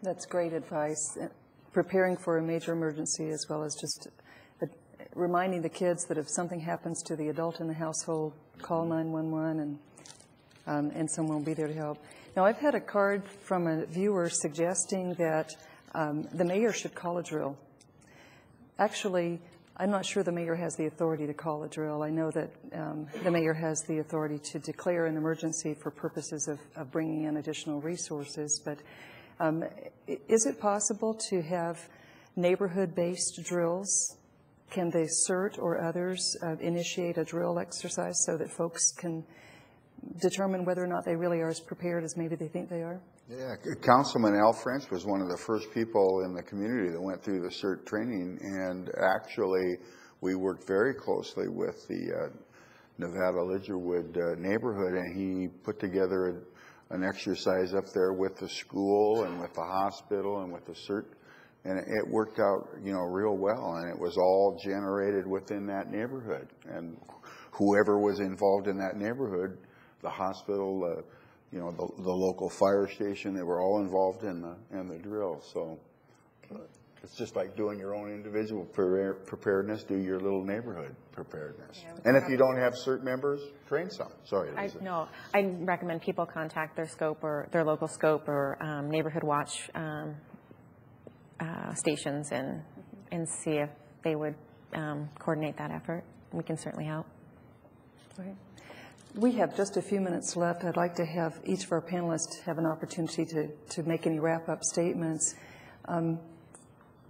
That's great advice. Preparing for a major emergency, as well as just reminding the kids that if something happens to the adult in the household, call 911 and someone will be there to help. Now, I've had a card from a viewer suggesting that the mayor should call a drill. Actually, I'm not sure the mayor has the authority to call a drill. I know that the mayor has the authority to declare an emergency for purposes of bringing in additional resources. But is it possible to have neighborhood-based drills? Can the CERT or others initiate a drill exercise so that folks can determine whether or not they really are as prepared as maybe they think they are? Yeah, Councilman Al French was one of the first people in the community that went through the CERT training, and actually we worked very closely with the Nevada Lidgerwood neighborhood, and he put together an exercise up there with the school and with the hospital and with the CERT, and it worked out, real well, and it was all generated within that neighborhood, and whoever was involved in that neighborhood, the hospital, you know, the local fire station. They were all involved in the drill. So it's just like doing your own individual preparedness, do your little neighborhood preparedness. Yeah, and if you don't have CERT members, train some. Sorry, Lisa. No, I recommend people contact their scope or their local scope or neighborhood watch stations and see if they would coordinate that effort. We can certainly help. Right. We have just a few minutes left. I'd like to have each of our panelists have an opportunity to make any wrap-up statements.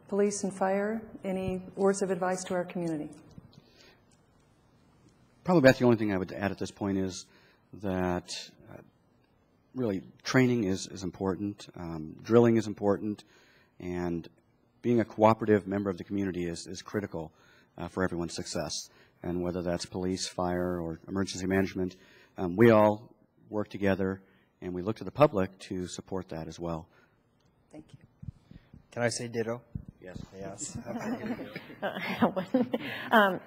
Police and fire, any words of advice to our community? Probably, Beth, the only thing I would add at this point is that really training is important, drilling is important, and being a cooperative member of the community is critical for everyone's success. And whether that's police, fire, or emergency management, we all work together, and we look to the public to support that as well. Thank you. Can I say ditto? Yes. Yes.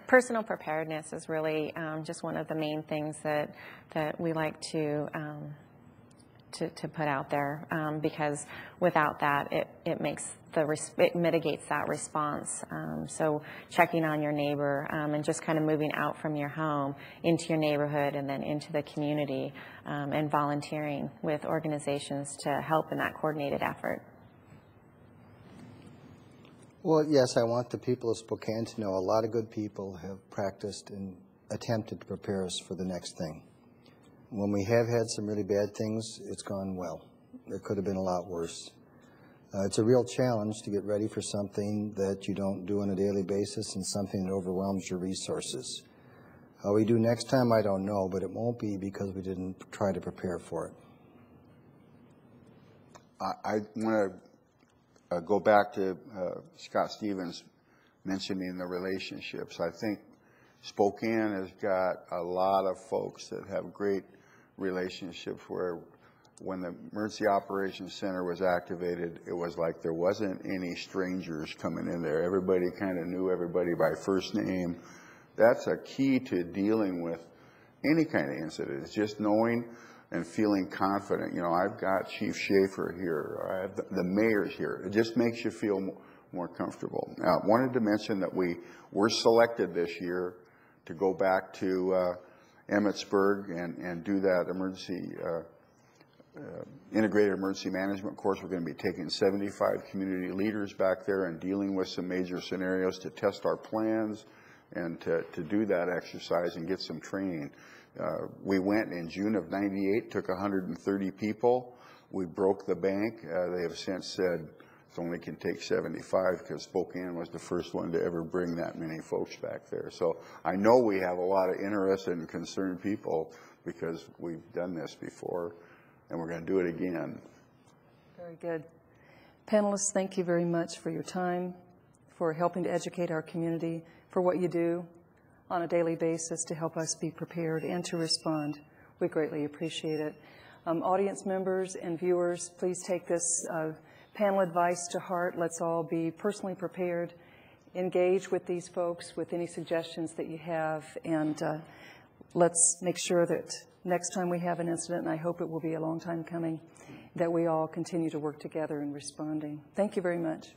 Personal preparedness is really just one of the main things that we like to put out there, because without that, it mitigates that response. So checking on your neighbor and just kind of moving out from your home into your neighborhood and then into the community, and volunteering with organizations to help in that coordinated effort. Well, yes, I want the people of Spokane to know a lot of good people have practiced and attempted to prepare us for the next thing. When we have had some really bad things, it's gone well. It could have been a lot worse. It's a real challenge to get ready for something that you don't do on a daily basis and something that overwhelms your resources. How we do next time, I don't know, but it won't be because we didn't try to prepare for it. I want to go back to Scott Stevens mentioning the relationships. I think Spokane has got a lot of folks that have great relationships where when the Emergency Operations Center was activated, it was like there wasn't any strangers coming in there. Everybody kind of knew everybody by first name. That's a key to dealing with any kind of incident. It's just knowing and feeling confident. You know, I've got Chief Schaefer here, or I have the mayor's here. It just makes you feel more comfortable. Now, I wanted to mention that we were selected this year to go back to Emmetsburg and do that integrated emergency management course. We're going to be taking 75 community leaders back there and dealing with some major scenarios to test our plans and to do that exercise and get some training. We went in June of '98, took 130 people. We broke the bank. They have since said it only can take 75 because Spokane was the first one to ever bring that many folks back there. So I know we have a lot of interested and concerned people because we've done this before, and we're going to do it again. Very good. Panelists, thank you very much for your time, for helping to educate our community, for what you do on a daily basis to help us be prepared and to respond. We greatly appreciate it. Audience members and viewers, please take this panel advice to heart. Let's all be personally prepared, engage with these folks with any suggestions that you have, and let's make sure that next time we have an incident, and I hope it will be a long time coming, that we all continue to work together in responding. Thank you very much.